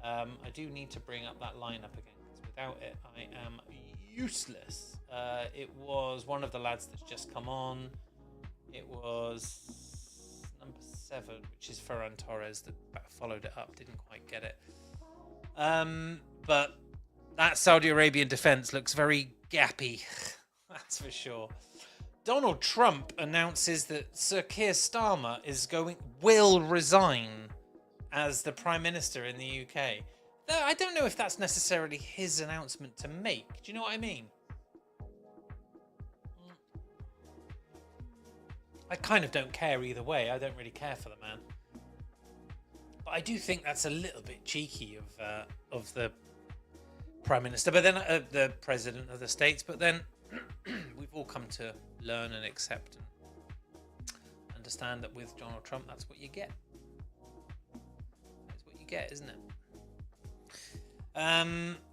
I do need to bring up that lineup again, because without it, I am useless. It was one of the lads that's just come on. It was number 7, which is Ferran Torres, that followed it up. Didn't quite get it. But that Saudi Arabian defense looks very gappy. That's for sure. Donald Trump announces that Sir Keir Starmer will resign as the Prime Minister in the UK. Though I don't know if that's necessarily his announcement to make. Do you know what I mean? I kind of don't care either way. I don't really care for the man. But I do think that's a little bit cheeky of the Prime Minister, but then the President of the States. But then we've all come to learn and accept and understand that with Donald Trump, that's what you get. That's what you get, isn't it?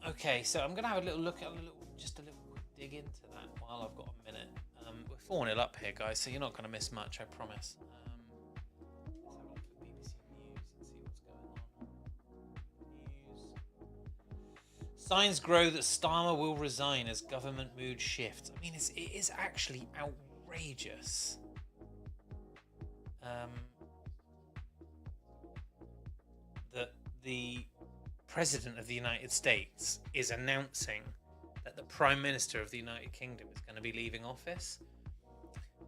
Okay, so I'm gonna have a little look at just a little quick dig into that while I've got a minute. We're 4-0 up here, guys, so you're not gonna miss much, I promise. Let's have a look at BBC News and see what's going on. News. Signs grow that Starmer will resign as government mood shifts. I mean, it is actually outrageous. That the President of the United States is announcing that the Prime Minister of the United Kingdom is going to be leaving office.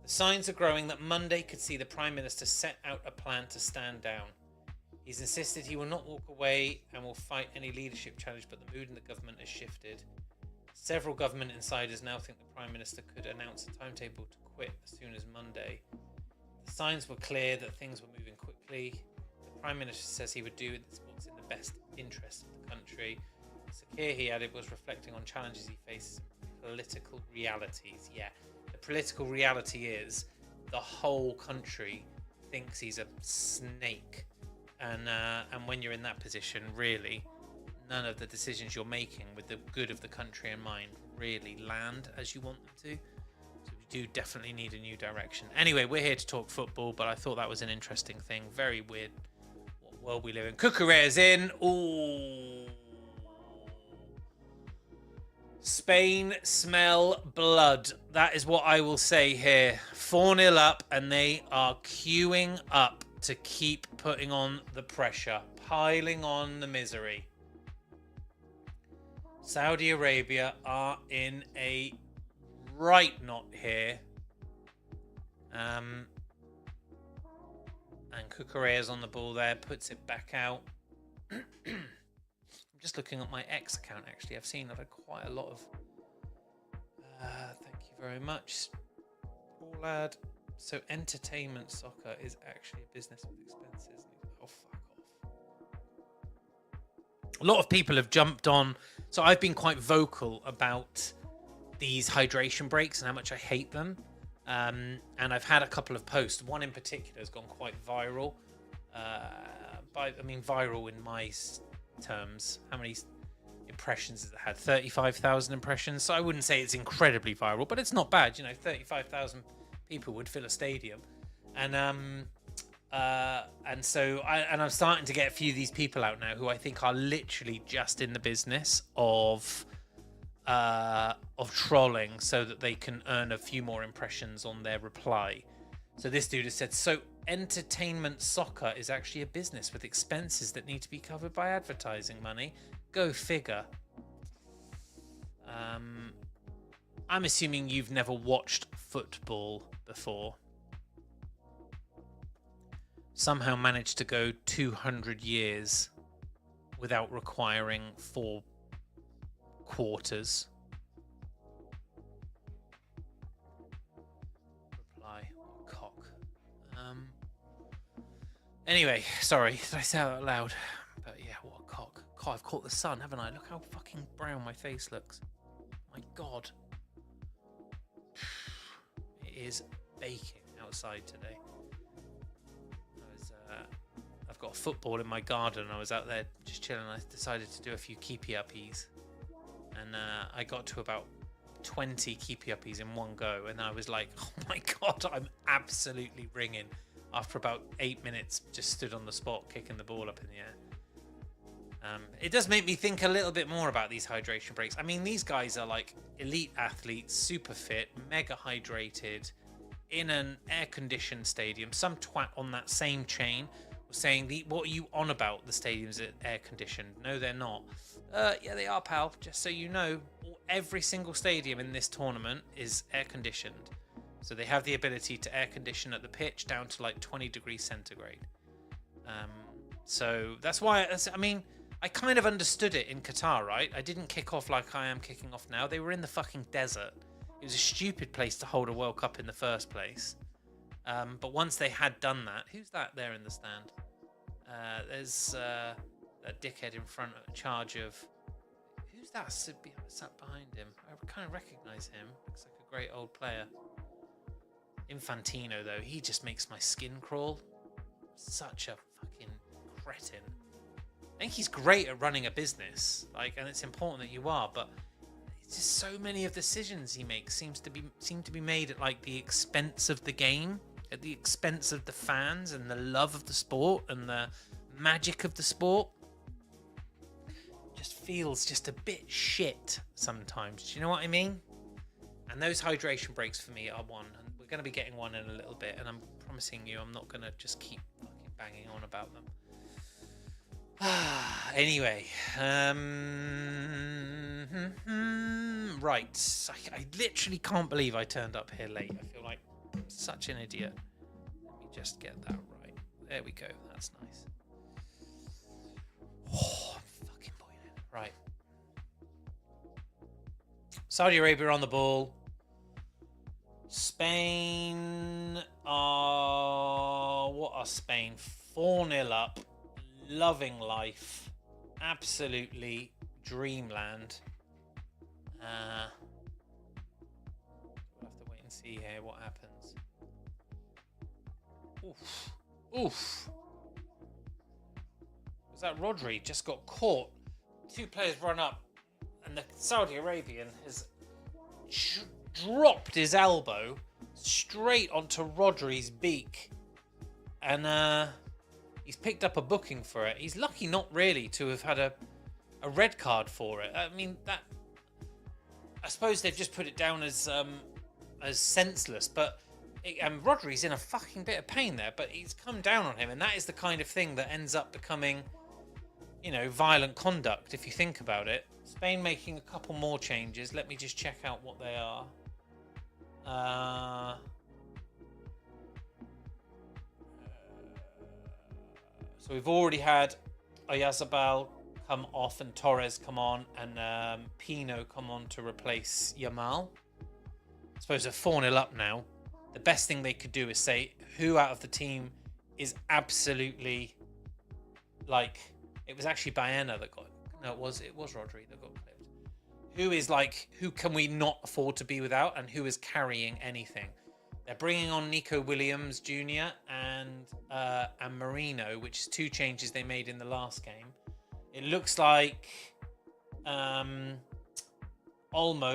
The signs are growing that Monday could see the Prime Minister set out a plan to stand down. He's insisted he will not walk away and will fight any leadership challenge, but the mood in the government has shifted. Several government insiders now think the Prime Minister could announce a timetable to quit as soon as Monday. The signs were clear that things were moving quickly. The Prime Minister says he would do what's in the best interest of the country. Sir Keir, he added, was reflecting on challenges he faces and political realities. Yeah, the political reality is the whole country thinks he's a snake. And when you're in that position, really, none of the decisions you're making with the good of the country in mind really land as you want them to. So we do definitely need a new direction. Anyway, we're here to talk football, but I thought that was an interesting thing. Very weird what world we live in. Cucurella's in. Ooh. Spain smell blood. That is what I will say here. 4-0 up, and they are queuing up to keep putting on the pressure, piling on the misery. Saudi Arabia are in a right knot here. And Cucurella's on the ball there, puts it back out. I'm just looking at my X account, actually. I've seen I've had quite a lot of... thank you very much, poor lad. So entertainment soccer is actually a business with expenses. Oh, fuck off. A lot of people have jumped on. So I've been quite vocal about these hydration breaks and how much I hate them. And I've had a couple of posts. One in particular has gone quite viral. Viral in my terms. How many impressions it had? 35,000 impressions. So I wouldn't say it's incredibly viral, but it's not bad. 35,000 people would fill a stadium, and so I'm starting to get a few of these people out now who I think are literally just in the business of trolling so that they can earn a few more impressions on their reply. So this dude has said, so entertainment soccer is actually a business with expenses that need to be covered by advertising money. Go figure. I'm assuming you've never watched football before. Somehow managed to go 200 years without requiring 4 quarters. Reply, cock. Anyway, sorry, did I say that out loud? But yeah, what a cock. God, I've caught the sun, haven't I? Look how fucking brown my face looks. My God. It is baking outside today. I've got a football in my garden. I was out there just chilling. I decided to do a few keepy uppies, and I got to about 20 keepy uppies in one go, and I was like, oh my God, I'm absolutely ringing. After about 8 minutes, just stood on the spot kicking the ball up in the air. It does make me think a little bit more about these hydration breaks. I mean, these guys are like elite athletes, super fit, mega hydrated, in an air-conditioned stadium. Some twat on that same chain was saying, what are you on about? The stadium's air-conditioned. No, they're not. Yeah, they are, pal. Just so you know, every single stadium in this tournament is air-conditioned. So they have the ability to air-condition at the pitch down to like 20 degrees centigrade. So that's why, I mean, I kind of understood it in Qatar, right? I didn't kick off like I am kicking off now. They were in the fucking desert. It was a stupid place to hold a World Cup in the first place. But once they had done that, who's that there in the stand? There's that dickhead in front, charge of. Who's that sat behind him? I kind of recognize him. Looks like a great old player. Infantino, though, he just makes my skin crawl. Such a fucking cretin. I think he's great at running a business, and it's important that you are, but it's just so many of the decisions he makes seem to be made at like the expense of the game, at the expense of the fans and the love of the sport and the magic of the sport. Just feels just a bit shit sometimes. Do you know what I mean? And those hydration breaks for me are one, and we're going to be getting one in a little bit, and I'm promising you I'm not going to just keep fucking banging on about them. Anyway, right. I literally can't believe I turned up here late. I feel like such an idiot. Let me just get that right. There we go. That's nice. Oh, I'm fucking boiling. Right. Saudi Arabia on the ball. Spain are... What are Spain? 4-0 up. Loving life. Absolutely dreamland. We'll have to wait and see here what happens. Oof. Oof. Was that Rodri? Just got caught. 2 players run up, and the Saudi Arabian has dropped his elbow straight onto Rodri's beak. And he's picked up a booking for it. He's lucky not really to have had a red card for it. I mean, that... I suppose they've just put it down as senseless, but... And Rodri's in a fucking bit of pain there, but he's come down on him, and that is the kind of thing that ends up becoming, violent conduct, if you think about it. Spain making a couple more changes. Let me just check out what they are. So we've already had Oyarzabal come off and Torres come on, and Pino come on to replace Yamal. I suppose they're 4-0 up now. The best thing they could do is say who out of the team is absolutely it was actually Baena that got... No, it was Rodri that got clipped. Who can we not afford to be without, and who is carrying anything? They're bringing on Nico Williams Jr. and Marino, which is 2 changes they made in the last game. It looks like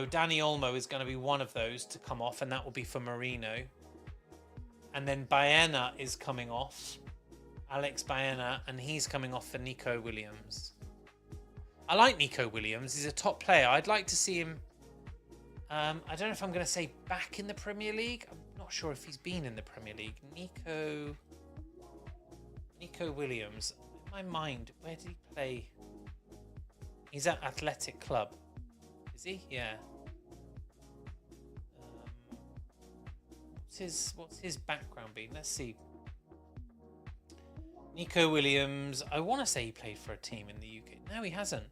Danny Olmo is going to be one of those to come off, and that will be for Marino. And then Baena is coming off, Alex Baena, and he's coming off for Nico Williams. I like Nico Williams. He's a top player. I'd like to see him. I don't know if I'm going to say back in the Premier League. I'm not sure if he's been in the Premier League. Nico Williams. In my mind, where did he play? He's at Athletic Club. Is he? Yeah. What's his background been? Let's see. Nico Williams. I want to say he played for a team in the UK. No, he hasn't.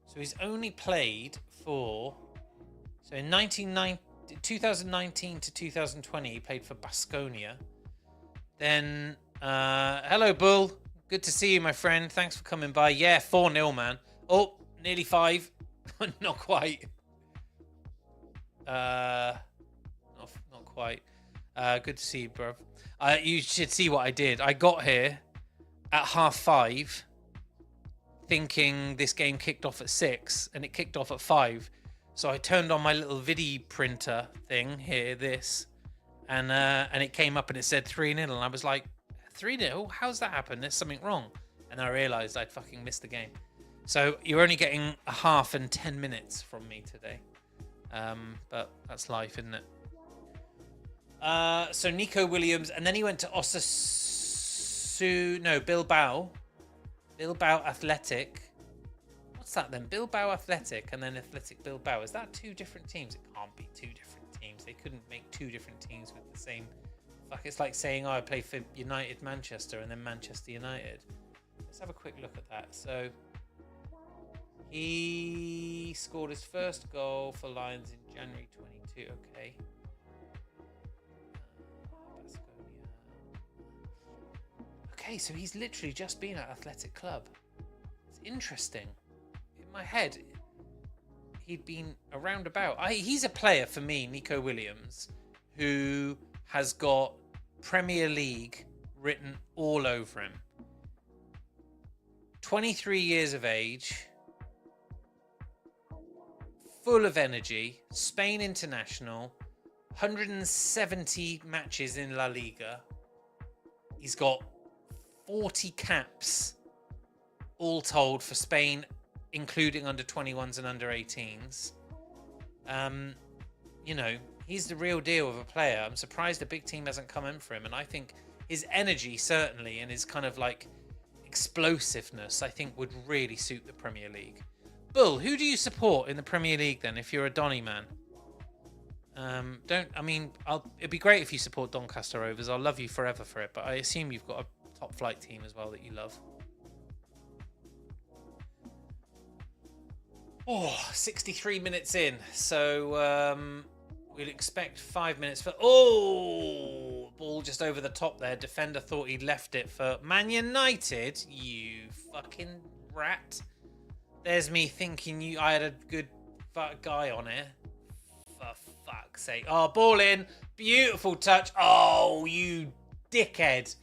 So he's only played for. So in 2019 to 2020, he played for Baskonia. Then, hello, Bull. Good to see you, my friend. Thanks for coming by. Yeah, 4-0, man. Oh, nearly 5. Not quite. Not quite. Good to see you, bro. You should see what I did. I got here at 5:30, thinking this game kicked off at 6, and it kicked off at 5. So I turned on my little video printer thing here, and it came up and it said 3-0, and I was like, 3-0? How's that happen? There's something wrong. And I realised I'd fucking missed the game. So you're only getting a half and 10 minutes from me today. But that's life, isn't it? So Nico Williams, and then he went to Bilbao Athletic. What's that then? Bilbao Athletic and then Athletic Bilbao. Is that 2 different teams? It can't be 2 different teams. They couldn't make 2 different teams with the same. Fuck, it's like saying, I play for United Manchester and then Manchester United. Let's have a quick look at that. So he scored his first goal for Lions in January 22. Okay. Okay, so he's literally just been at Athletic Club. It's interesting. In my head, he'd been around about. He's a player for me, Nico Williams, who has got Premier League written all over him. 23 years of age, full of energy, Spain international, 170 matches in La Liga. He's got 40 caps all told for Spain, including under 21s and under 18s. He's the real deal of a player. I'm surprised a big team hasn't come in for him, and I think his energy certainly and his kind of like explosiveness I think would really suit the Premier League. Bull, who do you support in the Premier League then if you're a Donny man? It'd be great if you support Doncaster Rovers. I'll love you forever for it, but I assume you've got a top flight team as well that you love. 63 minutes in, so we'll expect 5 minutes for ball just over the top there. Defender thought he'd left it for Man United. You fucking rat. There's me thinking I had a good guy on it. For fuck's sake. Oh, ball in. Beautiful touch. Oh, you dickhead.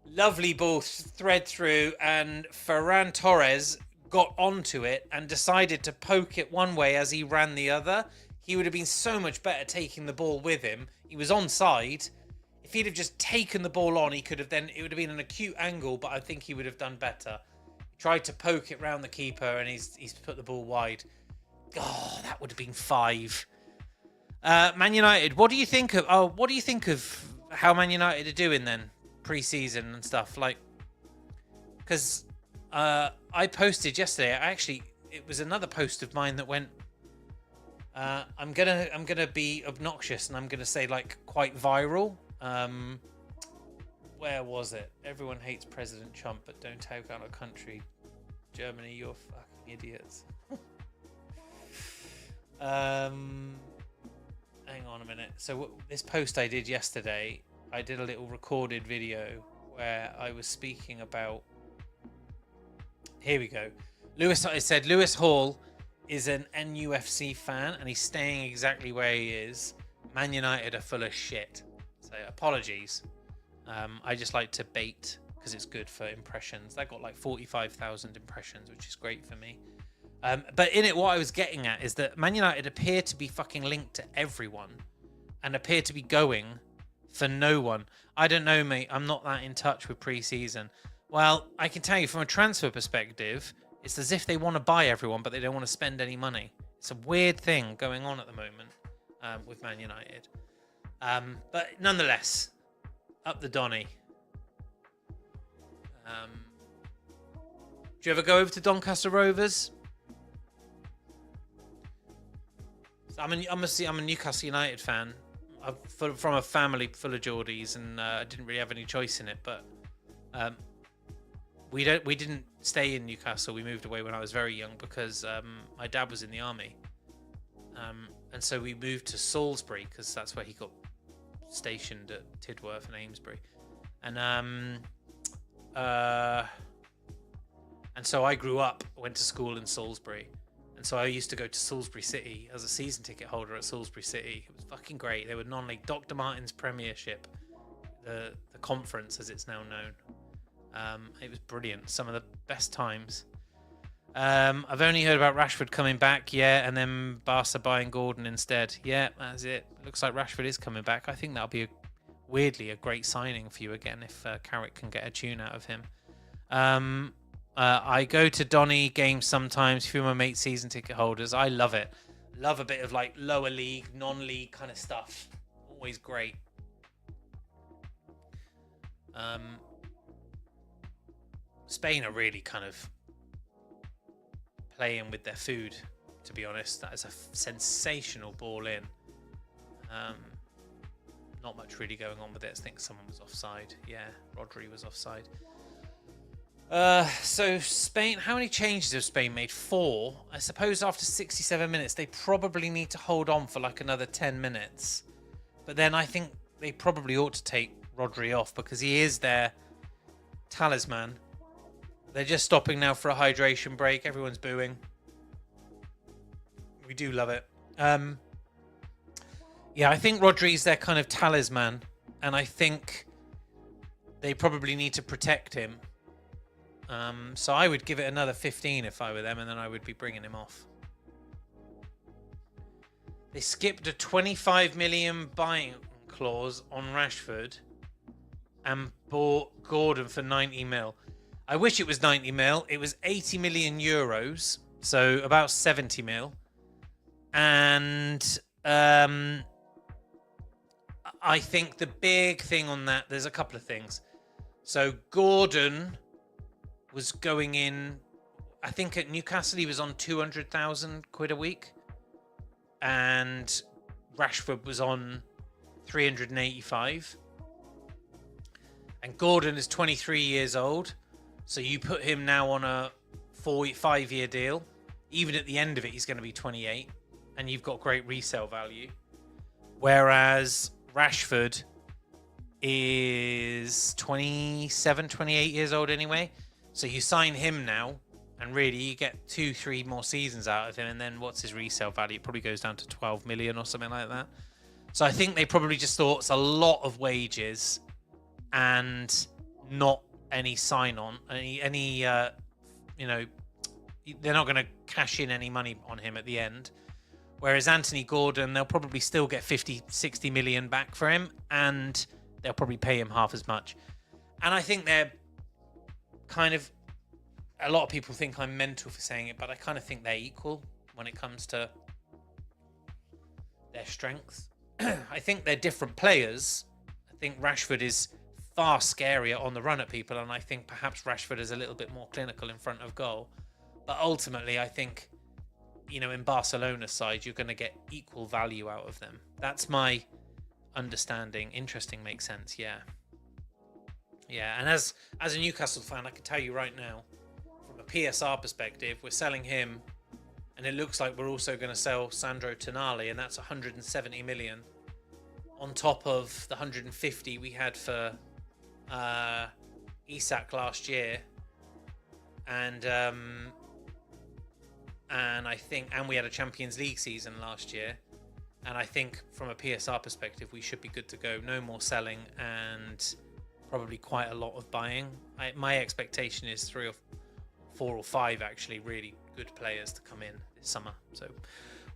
Lovely ball thread through, and Ferran Torres got onto it and decided to poke it one way as he ran the other. He would have been so much better taking the ball with him. He was onside. If he'd have just taken the ball on, it would have been an acute angle, but I think he would have done better. He tried to poke it round the keeper, and he's put the ball wide. Oh, that would have been 5. Man United, what do you think of how Man United are doing then, pre-season and stuff? Like, because I posted yesterday. It was another post of mine that went. I'm gonna be obnoxious, and I'm gonna say like quite viral. Where was it? Everyone hates President Trump, but don't take out a country. Germany, you're fucking idiots. Hang on a minute. So this post I did yesterday, I did a little recorded video where I was speaking about. Here we go. I said Lewis Hall is an NUFC fan, and he's staying exactly where he is. Man United are full of shit. So apologies. I just like to bait because it's good for impressions. That got like 45,000 impressions, which is great for me. But in it, what I was getting at is that Man United appear to be fucking linked to everyone and appear to be going for no one. I don't know, mate. I'm not that in touch with pre-season. Well, I can tell you from a transfer perspective, it's as if they want to buy everyone, but they don't want to spend any money. It's a weird thing going on at the moment with Man United. But nonetheless, up the Donny. Do you ever go over to Doncaster Rovers? I'm a Newcastle United fan. From a family full of Geordies, and I didn't really have any choice in it. But we didn't stay in Newcastle. We moved away when I was very young because my dad was in the army, and so we moved to Salisbury because that's where he got stationed at Tidworth and Amesbury, and so I grew up, went to school in Salisbury. And so I used to go to Salisbury City as a season ticket holder at Salisbury City. It was fucking great. They were non-league. Dr. Martin's Premiership, the conference as it's now known. It was brilliant. Some of the best times. I've only heard about Rashford coming back, yeah, and then Barca buying Gordon instead. Yeah, that's it. Looks like Rashford is coming back. I think that'll be weirdly a great signing for you again if Carrick can get a tune out of him. I go to Donny games sometimes. A few of my mates season ticket holders. I love it. Love a bit of like lower league, non-league kind of stuff. Always great. Spain are really kind of playing with their food, to be honest. That is a sensational ball in. Not much really going on with it. I think someone was offside. Yeah, Rodri was offside. So Spain, how many changes have Spain made? 4. I suppose after 67 minutes, they probably need to hold on for like another 10 minutes. But then I think they probably ought to take Rodri off because he is their talisman. They're just stopping now for a hydration break. Everyone's booing. We do love it. Yeah, I think Rodri's their kind of talisman. And I think they probably need to protect him. So I would give it another 15 if I were them, and then I would be bringing him off. They skipped a 25 million buying clause on Rashford and bought Gordon for 90 mil. I wish it was 90 mil. It was 80 million euros, so about 70 mil. And I think the big thing on that, there's a couple of things. So Gordon was going in, I think at Newcastle he was on 200,000 quid a week, and Rashford was on 385. And Gordon is 23 years old, so you put him now on a 5-year deal. Even at the end of it, he's going to be 28, and you've got great resale value. Whereas Rashford is 27, 28 years old anyway. So you sign him now, and really you get 2-3 more seasons out of him, and then what's his resale value? It probably goes down to 12 million or something like that. So I think they probably just thought it's a lot of wages and not any sign-on, any you know, they're not going to cash in any money on him at the end. Whereas Anthony Gordon, they'll probably still get 50, 60 million back for him, and they'll probably pay him half as much. And I think they're kind of, a lot of people think I'm mental for saying it, but I kind of think they're equal when it comes to their strengths. I think they're different players. I think Rashford is far scarier on the run at people, and I think perhaps Rashford is a little bit more clinical in front of goal. But ultimately, I think, you know, in Barcelona's side, you're going to get equal value out of them. That's my understanding. Interesting, makes sense, yeah. Yeah, and as a Newcastle fan, I can tell you right now, from a PSR perspective, we're selling him, and it looks like we're also going to sell Sandro Tonali, and that's 170 million on top of the 150 we had for Isak last year, and I think, and we had a Champions League season last year, and I think from a PSR perspective, we should be good to go. No more selling, and probably quite a lot of buying. My expectation is 3 or 4 or 5 actually really good players to come in this summer. So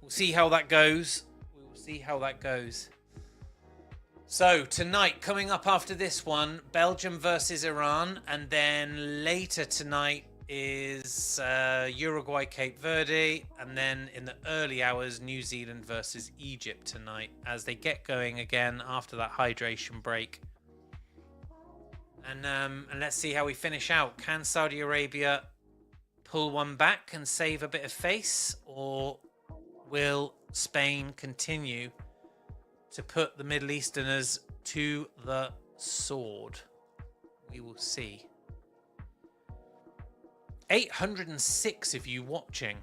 we'll see how that goes. We will see how that goes. So tonight, coming up after this one, Belgium versus Iran, and then later tonight is Uruguay, Cape Verde, and then in the early hours, New Zealand versus Egypt tonight as they get going again after that hydration break. And let's see how we finish out. Can Saudi Arabia pull one back and save a bit of face, or will Spain continue to put the Middle Easterners to the sword? We will see. 806 of you watching.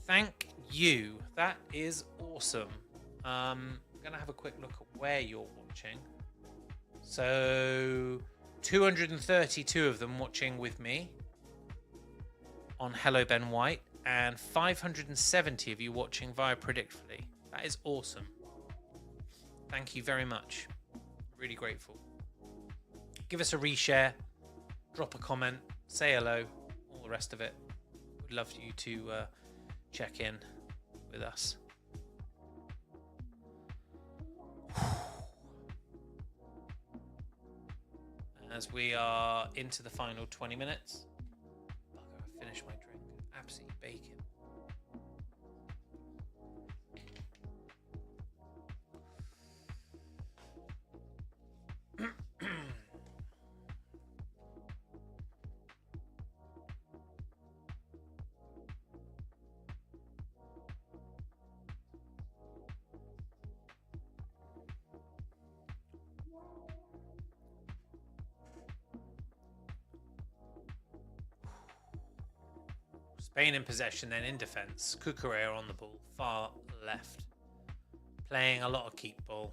Thank you. That is awesome. I'm going to have a quick look at where you're watching. So 232 of them watching with me on Hello Ben White, and 570 of you watching via Predictfully. That is awesome. Thank you very much. Really grateful. Give us a reshare, drop a comment, say hello, all the rest of it. Would love you to check in with us. As we are into the final 20 minutes. Bugger, I finished my drink. Absolutely baking. Spain in possession, then in defence. Cucurella on the ball, far left. Playing a lot of keep ball.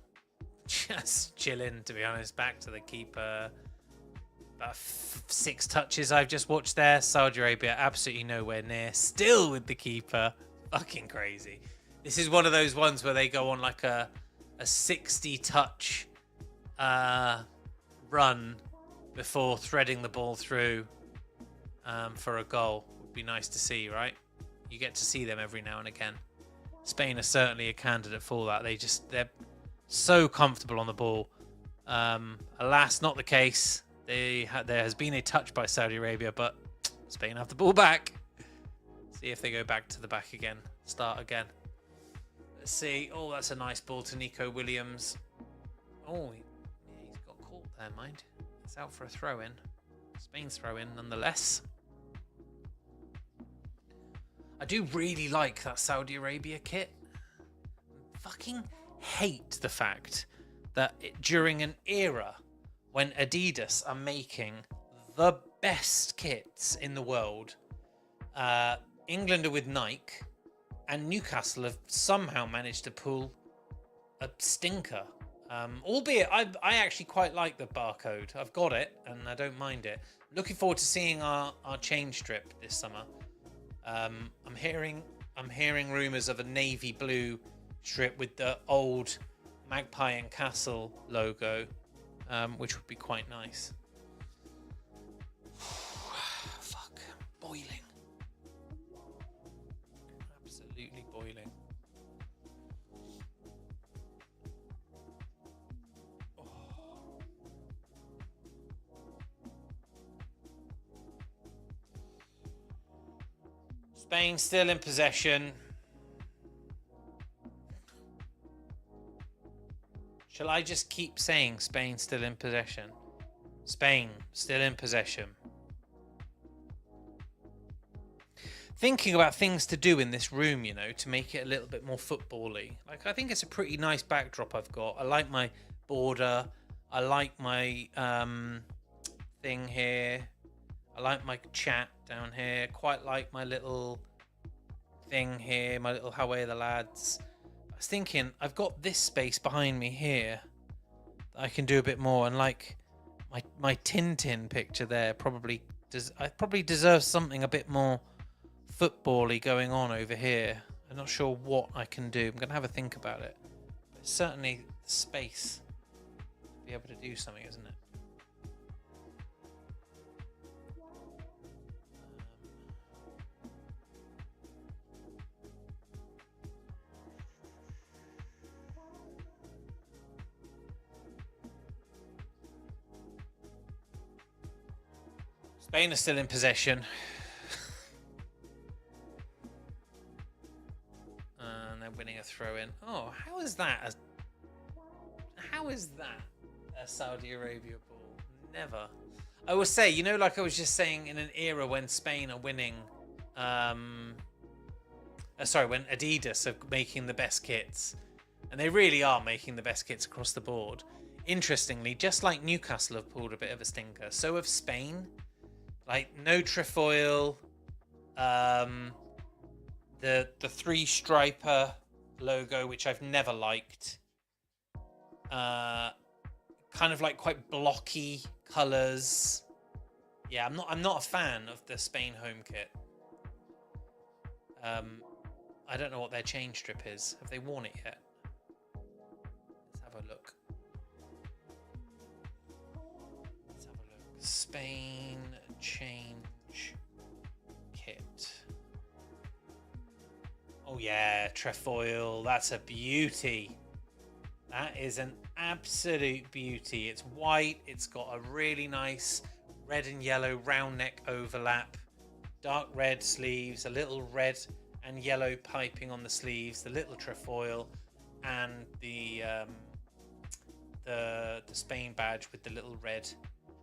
Just chilling, to be honest. Back to the keeper. About 6 touches I've just watched there. Saudi Arabia absolutely nowhere near. Still with the keeper. Fucking crazy. This is one of those ones where they go on like a 60 touch run before threading the ball through for a goal. Be nice to see, right? You get to see them every now and again. Spain are certainly a candidate for that. They're so comfortable on the ball. Alas, not the case. There has been a touch by Saudi Arabia, but Spain have the ball back. See if they go back to the back again. Start again. Let's see. Oh, that's a nice ball to Nico Williams. Oh, he's got caught there, mind. It's out for a throw-in. Spain's throw-in nonetheless. I do really like that Saudi Arabia kit. Fucking hate the fact that during an era when Adidas are making the best kits in the world, England are with Nike, and Newcastle have somehow managed to pull a stinker. Albeit, I actually quite like the barcode. I've got it, and I don't mind it. Looking forward to seeing our change strip this summer. I'm hearing rumours of a navy blue strip with the old Magpie and Castle logo, which would be quite nice. Fuck, boiling. Absolutely boiling. Spain still in possession. Shall I just keep saying Spain still in possession? Spain still in possession. Thinking about things to do in this room, you know, to make it a little bit more football-y. Like, I think it's a pretty nice backdrop I've got. I like my border. I like my thing here. I like my chat down here. Quite like my little thing here, my little How Are the Lads. I was thinking, I've got this space behind me here that I can do a bit more, and like my Tintin picture there probably deserves something a bit more football-y going on over here. I'm not sure what I can do. I'm going to have a think about it. But certainly the space to be able to do something, isn't it? Spain are still in possession. And they're winning a throw-in. Oh, how is that? How is that a Saudi Arabia ball? Never. I will say, you know, like I was just saying, in an era when Spain are winning, when Adidas are making the best kits, and they really are making the best kits across the board. Interestingly, just like Newcastle have pulled a bit of a stinker, so have Spain. Like no trefoil, the three striper logo, which I've never liked. Kind of like quite blocky colors. Yeah, I'm not a fan of the Spain home kit. I don't know what their chain strip is. Have they worn it yet? Let's have a look. Spain change kit. Oh yeah, trefoil. That's a beauty. That is an absolute beauty. It's white. It's got a really nice red and yellow round neck overlap. Dark red sleeves. A little red and yellow piping on the sleeves. The little trefoil. And the Spain badge with the little red.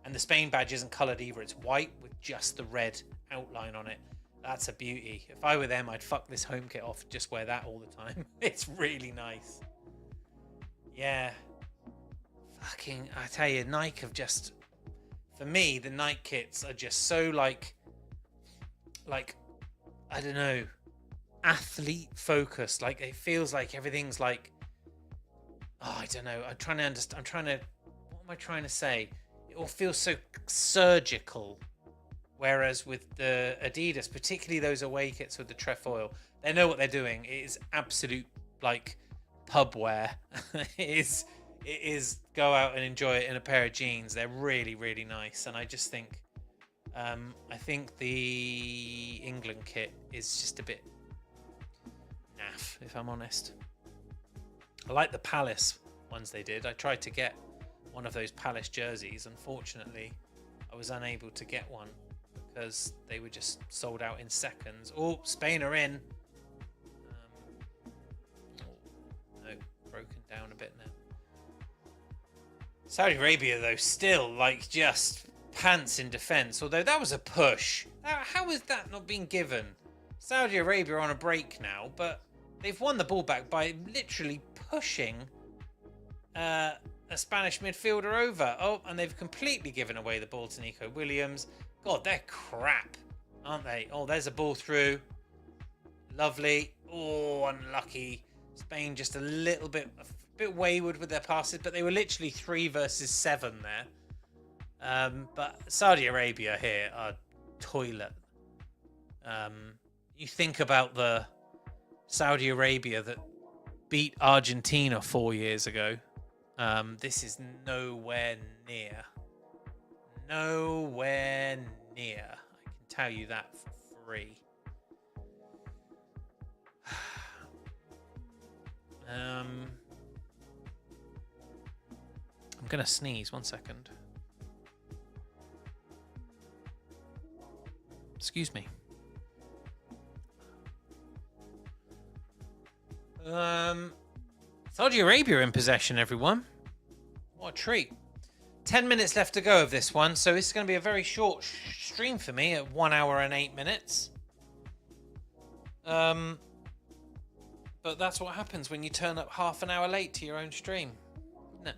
And the Spain badge isn't coloured either. It's white with just the red outline on it. That's a beauty. If I were them, I'd fuck this home kit off. Just wear that all the time. It's really nice. Yeah. Fucking, I tell you, Nike have just... For me, the Nike kits are just so like, I don't know, athlete focused. Like, it feels like everything's like... Oh, I don't know. I'm trying to understand. What am I trying to say? It all feels so surgical. Whereas with the Adidas, particularly those away kits with the trefoil, they know what they're doing. It is absolute like pub wear. It is go out and enjoy it in a pair of jeans. They're really, really nice. And I just think I think the England kit is just a bit naff, if I'm honest. I like the Palace ones they did. I tried to get one of those Palace jerseys. Unfortunately, I was unable to get one because they were just sold out in seconds. Oh, Spain are in. No, broken down a bit now. Saudi Arabia, though, still like just pants in defence. Although that was a push. How is that not being given? Saudi Arabia are on a break now, but they've won the ball back by literally pushing a Spanish midfielder over. Oh, and they've completely given away the ball to Nico Williams. God, they're crap, aren't they? Oh, there's a ball through. Lovely. Oh, unlucky. Spain just a little bit wayward with their passes, but they were literally 3 versus 7 there. But Saudi Arabia here are toilet. You think about the Saudi Arabia that beat Argentina 4 years ago. This is nowhere near. Nowhere near. I can tell you that for free. I'm gonna sneeze. 1 second. Excuse me. Saudi Arabia in possession, everyone. What a treat. 10 minutes left to go of this one, so this is going to be a very short stream for me at 1 hour and 8 minutes. But that's what happens when you turn up half an hour late to your own stream, isn't it?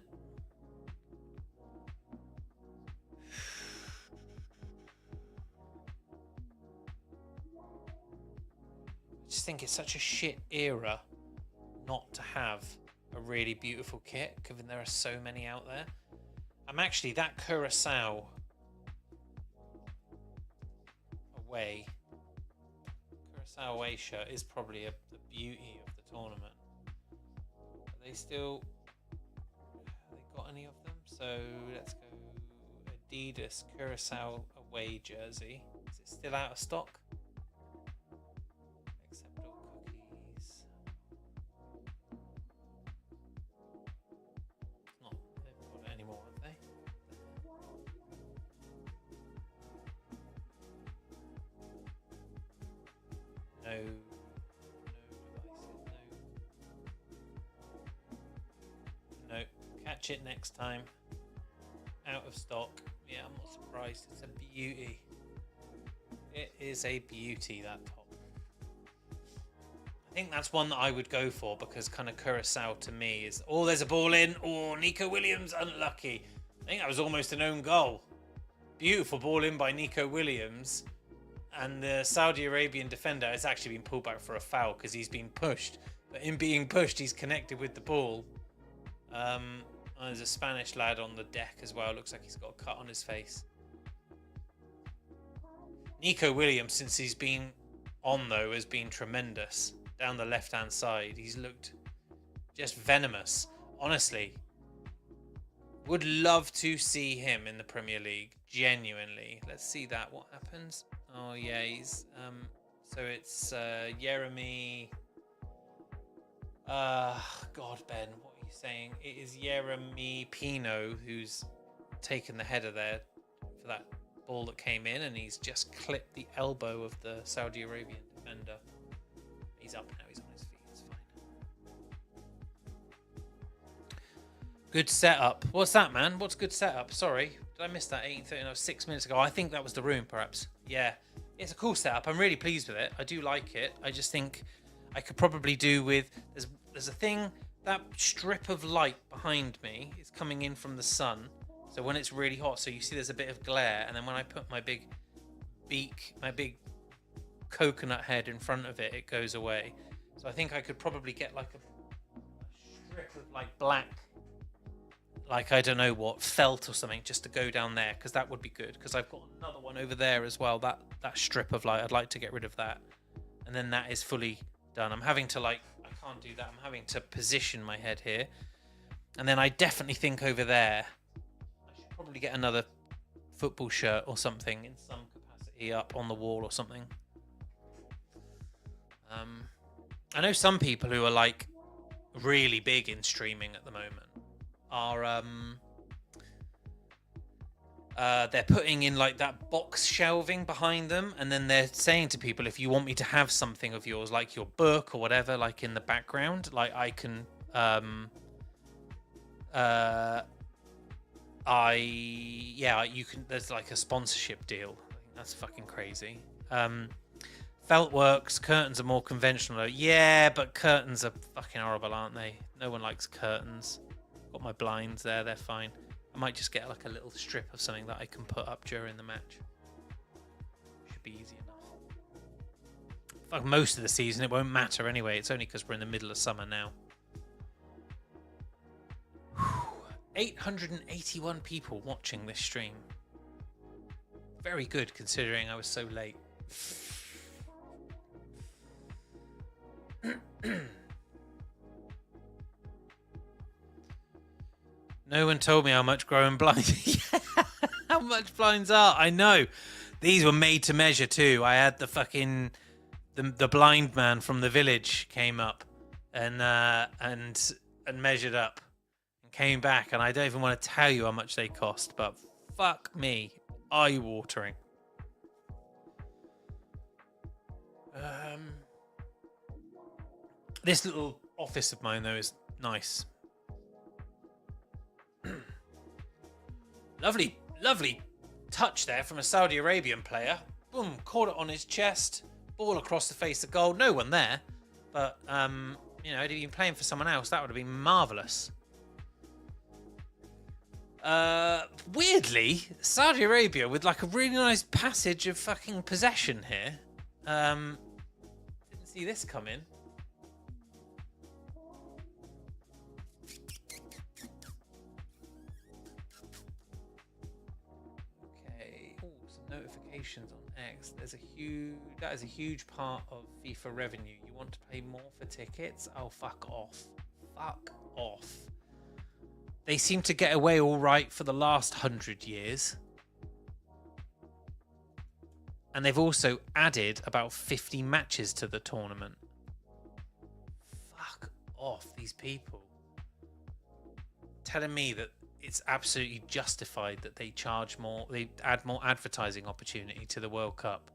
I just think it's such a shit era not to have a really beautiful kit, given there are so many out there. I'm actually that Curacao away shirt is probably the beauty of the tournament. Are they still? Have they got any of them? So let's go Adidas Curacao away jersey. Is it still out of stock? Accept all cookies. Not, they haven't got it anymore, have they? No. Catch it next time. Out of stock. Yeah, I'm not surprised. It's a beauty. It is a beauty, that top. I think that's one that I would go for because kind of Curacao to me is, oh, there's a ball in. Oh, Nico Williams, unlucky. I think that was almost an own goal. Beautiful ball in by Nico Williams. And the Saudi Arabian defender has actually been pulled back for a foul because he's been pushed. But in being pushed, he's connected with the ball. There's a Spanish lad on the deck as well. Looks like he's got a cut on his face. Nico Williams, since he's been on, though, has been tremendous. Down the left-hand side, he's looked just venomous. Honestly, would love to see him in the Premier League. Genuinely. Let's see that. What happens? Oh, yeah, he's... so it's Yeremy... God, Ben, what are you saying? It is Yeremy Pino who's taken the header there for that ball that came in, and he's just clipped the elbow of the Saudi Arabian defender. He's up now, he's on his feet, it's fine. Good setup. What's that, man? What's good setup? Sorry, did I miss that? 18:30, no, 6 minutes ago. I think that was the room, perhaps. Yeah, it's a cool setup. I'm really pleased with it. I do like it. I just think I could probably do with... There's a thing, that strip of light behind me is coming in from the sun. So when it's really hot, so you see there's a bit of glare, and then when I put my big beak, my big coconut head in front of it, it goes away. So I think I could probably get like a strip of like black, like I don't know what, felt or something, just to go down there, because that would be good. Because I've got another one over there as well, that strip of light, I'd like to get rid of that. And then that is fully done. I'm having to I can't do that. I'm having to position my head here. And then I definitely think over there, I should probably get another football shirt or something in some capacity up on the wall or something. I know some people who are like really big in streaming at the moment are they're putting in like that box shelving behind them, and then they're saying to people, if you want me to have something of yours, like your book or whatever, like in the background, like I can you can, there's like a sponsorship deal. I think that's fucking crazy. Felt works, curtains are more conventional. Yeah, but curtains are fucking horrible, aren't they? No one likes curtains. Got my blinds there, they're fine. I might just get like a little strip of something that I can put up during the match. Should be easy enough. Fuck, most of the season it won't matter anyway. It's only because we're in the middle of summer now. 881 people watching this stream. Very good considering I was so late. No one told me how much growing blinds. How much blinds are. I know. These were made to measure too. I had the fucking the blind man from the village came up and measured up and came back, and I don't even want to tell you how much they cost, but fuck me, eye watering. This little office of mine though is nice. Lovely touch there from a Saudi Arabian player. Boom, caught it on his chest. Ball across the face of goal. No one there. But, you know, had he been playing for someone else, that would have been marvellous. Weirdly, Saudi Arabia with like a really nice passage of fucking possession here. Didn't see this coming. Notifications on X. That is a huge part of FIFA revenue. You want to pay more for tickets? Oh, fuck off. Fuck off. They seem to get away all right for the last 100 years. And they've also added about 50 matches to the tournament. Fuck off, these people. Telling me that it's absolutely justified that they charge more, they add more advertising opportunity to the World Cup.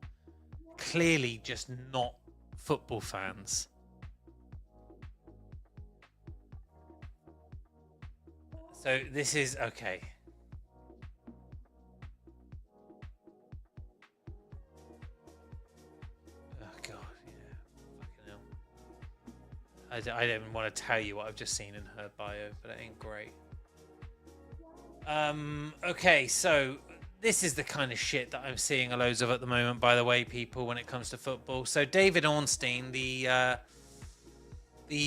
Clearly just not football fans. So this is okay. Oh god, yeah, fucking hell. I don't even want to tell you what I've just seen in her bio, but it ain't great. Okay, so this is the kind of shit that I'm seeing a loads of at the moment, by the way, people, when it comes to football. So David Ornstein, the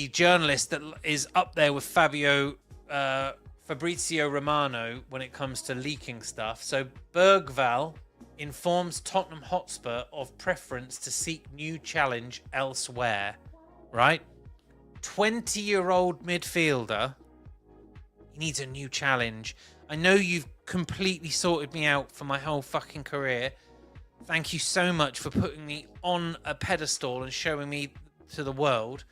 journalist that is up there with Fabrizio Romano when it comes to leaking stuff. So Bergvall informs Tottenham Hotspur of preference to seek new challenge elsewhere. Right? 20-year-old midfielder. He needs a new challenge. I know you've completely sorted me out for my whole fucking career. Thank you so much for putting me on a pedestal and showing me to the world.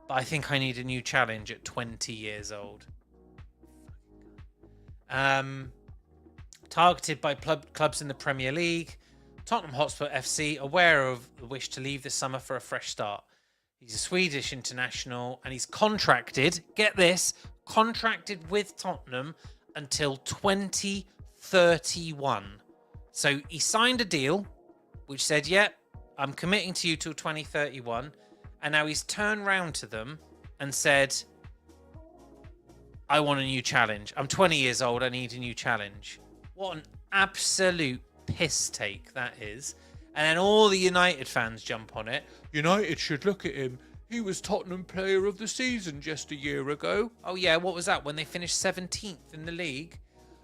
But I think I need a new challenge at 20 years old. Targeted by clubs in the Premier League, Tottenham Hotspur FC aware of the wish to leave this summer for a fresh start. He's a Swedish international and he's contracted, get this, contracted with Tottenham until 2031. So he signed a deal which said, yep, I'm committing to you till 2031. And now he's turned round to them and said, I want a new challenge. I'm 20 years old. I need a new challenge. What an absolute piss take that is. And then all the United fans jump on it. United should look at him. He was Tottenham Player of the Season just a year ago. Oh, yeah. What was that? When they finished 17th in the league?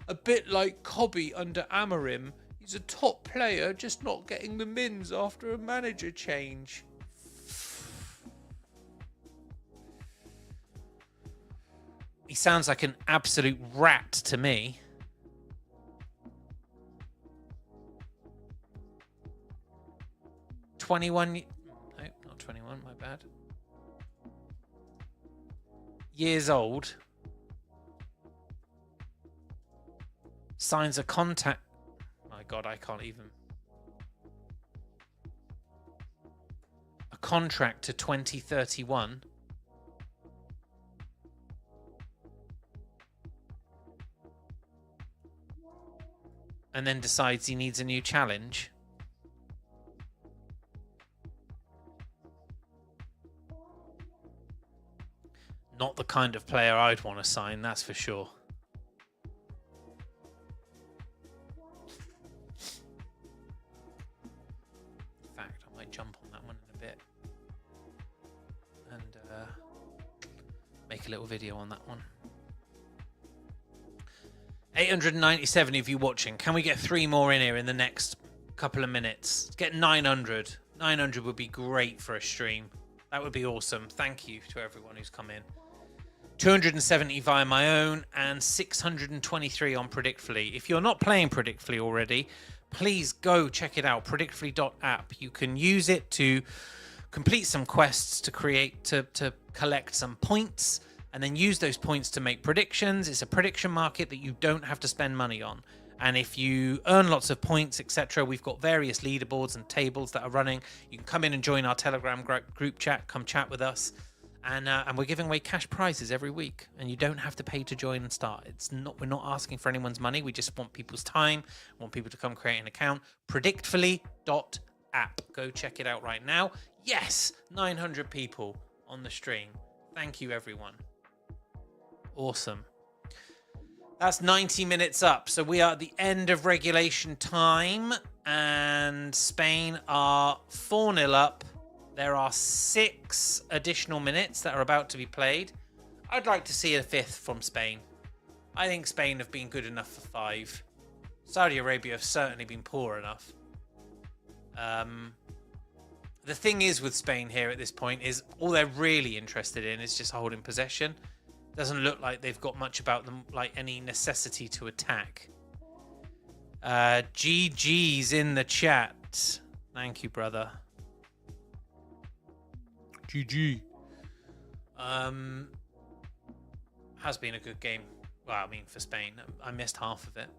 A bit like Cobby under Amorim. He's a top player, just not getting the mins after a manager change. He sounds like an absolute rat to me. No, not 21, my bad. Years old. Signs a contact. My God, I can't even. A contract to 2031. And then decides he needs a new challenge. Not the kind of player I'd want to sign, that's for sure. In fact, I might jump on that one in a bit. And make a little video on that one. 897 of you watching. Can we get 3 more in here in the next couple of minutes? Let's get 900. 900 would be great for a stream. That would be awesome. Thank you to everyone who's come in. 270 via my own and 623 on Predictfully. If you're not playing Predictfully already, please go check it out. Predictfully.app. You can use it to complete some quests, to collect some points, and then use those points to make predictions. It's a prediction market that you don't have to spend money on. And if you earn lots of points, etc., we've got various leaderboards and tables that are running. You can come in and join our Telegram group chat, come chat with us. And we're giving away cash prizes every week. And you don't have to pay to join and start. We're not asking for anyone's money. We just want people's time. We want people to come create an account. Predictfully.app. Go check it out right now. Yes, 900 people on the stream. Thank you, everyone. Awesome. That's 90 minutes up. So we are at the end of regulation time. And Spain are 4-0 up. There are 6 additional minutes that are about to be played. I'd like to see a 5th from Spain. I think Spain have been good enough for 5. Saudi Arabia have certainly been poor enough. The thing is with Spain here at this point is all they're really interested in is just holding possession. Doesn't look like they've got much about them, like any necessity to attack. GG's in the chat. Thank you, brother. GG. Has been a good game. Well, I mean, for Spain, I missed half of it.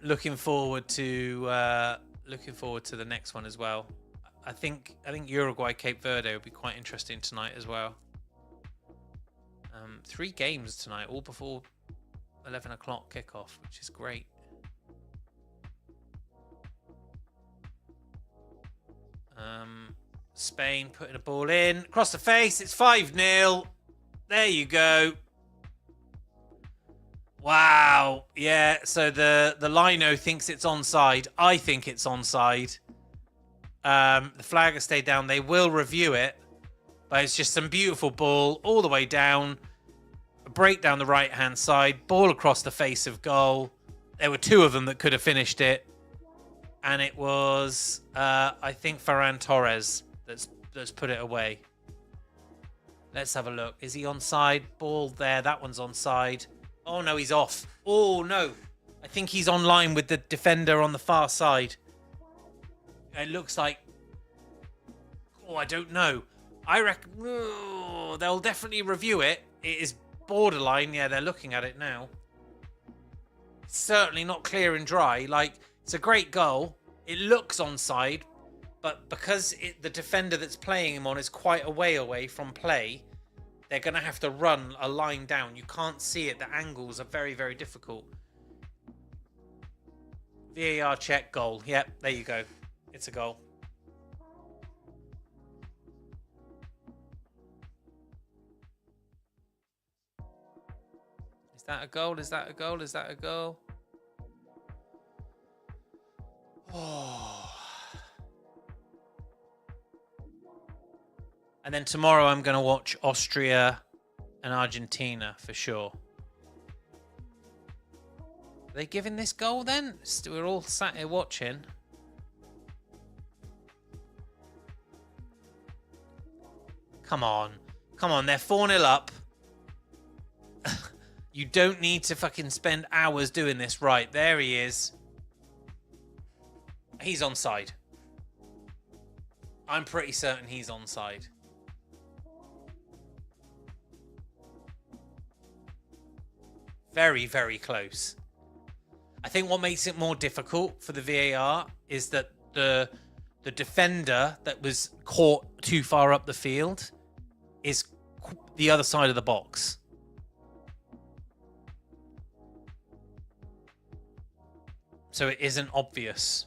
Looking forward to the next one as well. I think Uruguay Cape Verde would be quite interesting tonight as well. 3 games tonight, all before 11 o'clock kickoff, which is great. Spain putting a ball in across the face. It's 5-0. There you go. Wow. Yeah. So the lino thinks it's onside. I think it's onside. The flag has stayed down. They will review it, but it's just some beautiful ball all the way down. A break down the right-hand side. Ball across the face of goal. There were 2 of them that could have finished it. And it was, I think, Ferran Torres that's put it away. Let's have a look. Is he onside? Ball there. That one's onside. Oh, no, he's off. Oh, no. I think he's on line with the defender on the far side. It looks like... Oh, I don't know. I reckon... Oh, they'll definitely review it. It is borderline. Yeah, they're looking at it now. It's certainly not clear and dry. Like, it's a great goal. It looks onside. But because the defender that's playing him on is quite a way away from play, they're going to have to run a line down. You can't see it. The angles are very, very difficult. VAR check, goal. Yep, there you go. It's a goal. Is that a goal? Is that a goal? Is that a goal? Oh. And then tomorrow I'm going to watch Austria and Argentina for sure. Are they giving this goal then? We're all sat here watching. Come on. Come on, they're 4-0 up. You don't need to fucking spend hours doing this. Right, there he is. He's onside. I'm pretty certain he's onside. Very, very close. I think what makes it more difficult for the VAR is that the defender that was caught too far up the field is the other side of the box. So it isn't obvious.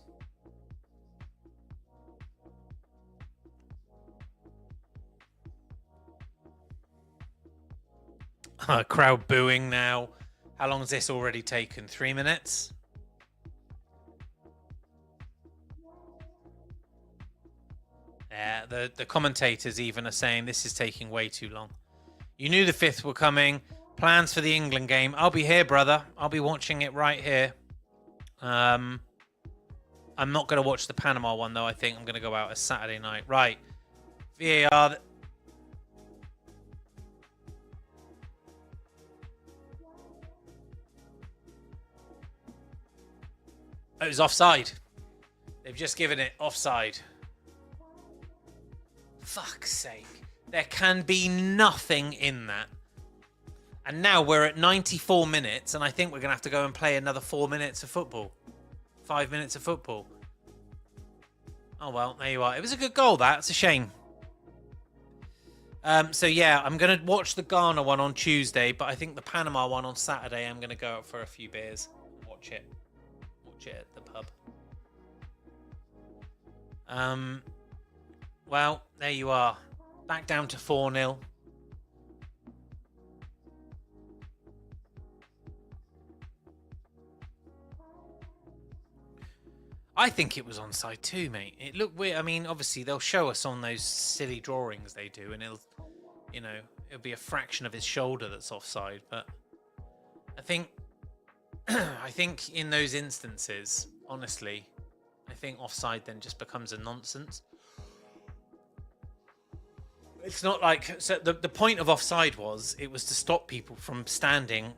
Crowd booing now. How long has this already taken? 3 minutes? Yeah, the commentators even are saying this is taking way too long. You knew the 5th were coming. Plans for the England game. I'll be here, brother. I'll be watching it right here. I'm not going to watch the Panama one, though. I think I'm going to go out a Saturday night. Right. VAR... It was offside. They've just given it offside. Fuck's sake. There can be nothing in that. And now we're at 94 minutes, and I think we're going to have to go and play another 4 minutes of football. 5 minutes of football. Oh, well, there you are. It was a good goal, that. It's a shame. So, yeah, I'm going to watch the Ghana one on Tuesday, but I think the Panama one on Saturday, I'm going to go out for a few beers and watch it. At the pub. Well, there you are. Back down to 4-0. I think it was onside too, mate. It looked weird. I mean, obviously they'll show us on those silly drawings they do, and it'll be a fraction of his shoulder that's offside. But I think in those instances, honestly, I think offside then just becomes a nonsense. It's not like... So the point of offside was, it was to stop people from standing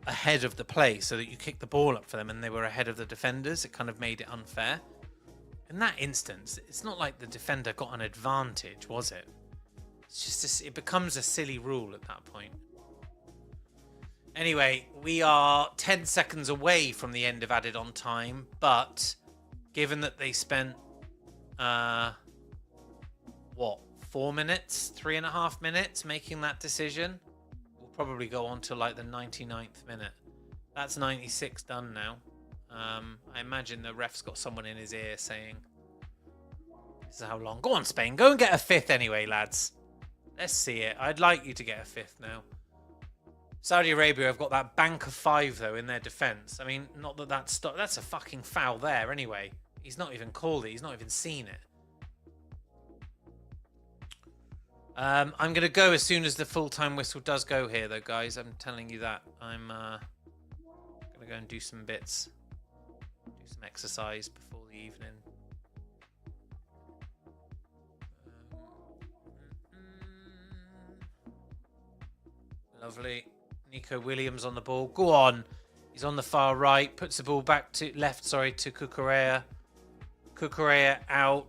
ahead of the play so that you kick the ball up for them and they were ahead of the defenders. It kind of made it unfair. In that instance, it's not like the defender got an advantage, was it? It's just it becomes a silly rule at that point. Anyway, we are 10 seconds away from the end of added on time, but given that they spent what, 4 minutes, 3.5 minutes making that decision. We'll probably go on to like the 99th minute. That's 96 done now. I imagine the ref's got someone in his ear saying, this is how long. Go on, Spain. Go and get a fifth anyway, lads. Let's see it. I'd like you to get a fifth now. Saudi Arabia have got that bank of 5, though, in their defence. I mean, not that that's a fucking foul there anyway. He's not even called it. He's not even seen it. I'm going to go as soon as the full-time whistle does go here, though, guys. I'm telling you that. I'm going to go and do some bits. Do some exercise before the evening. Lovely. Nico Williams on the ball. Go on. He's on the far right. Puts the ball back to left, sorry, to Cucurella. Cucurella out.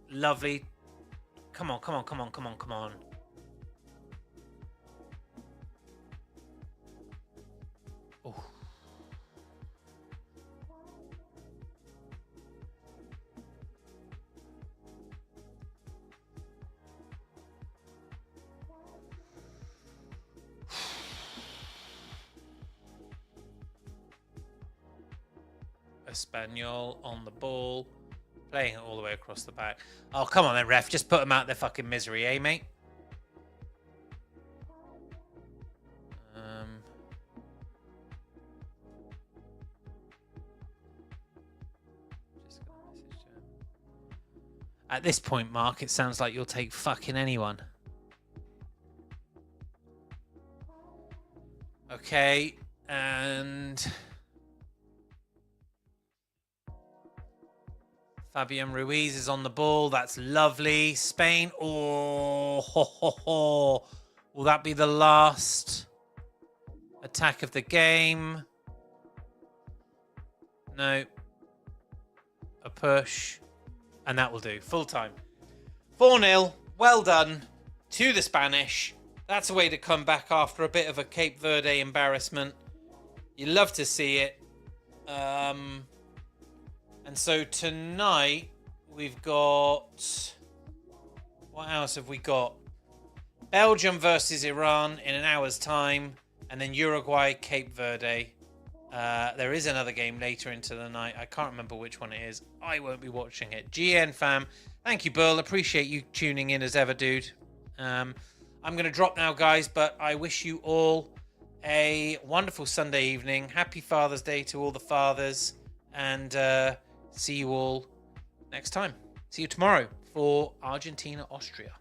Lovely. Come on, come on, come on, come on, come on. Oh. Espanyol on the ball. Playing it all the way across the back. Oh, come on then, ref. Just put them out their fucking misery, eh, mate? Just got a message to him. At this point, Mark, it sounds like you'll take fucking anyone. Okay, and Fabian Ruiz is on the ball. That's lovely. Spain. Oh, ho, ho, ho. Will that be the last attack of the game? No. A push. And that will do. Full time. 4-0. Well done to the Spanish. That's a way to come back after a bit of a Cape Verde embarrassment. You love to see it. And so tonight we've got, what else have we got? Belgium versus Iran in an hour's time, and then Uruguay, Cape Verde. There is another game later into the night. I can't remember which one it is. I won't be watching it. GN fam, thank you, Burl. Appreciate you tuning in as ever, dude. I'm going to drop now, guys, but I wish you all a wonderful Sunday evening. Happy Father's Day to all the fathers, and see you all next time. See you tomorrow for Argentina, Austria.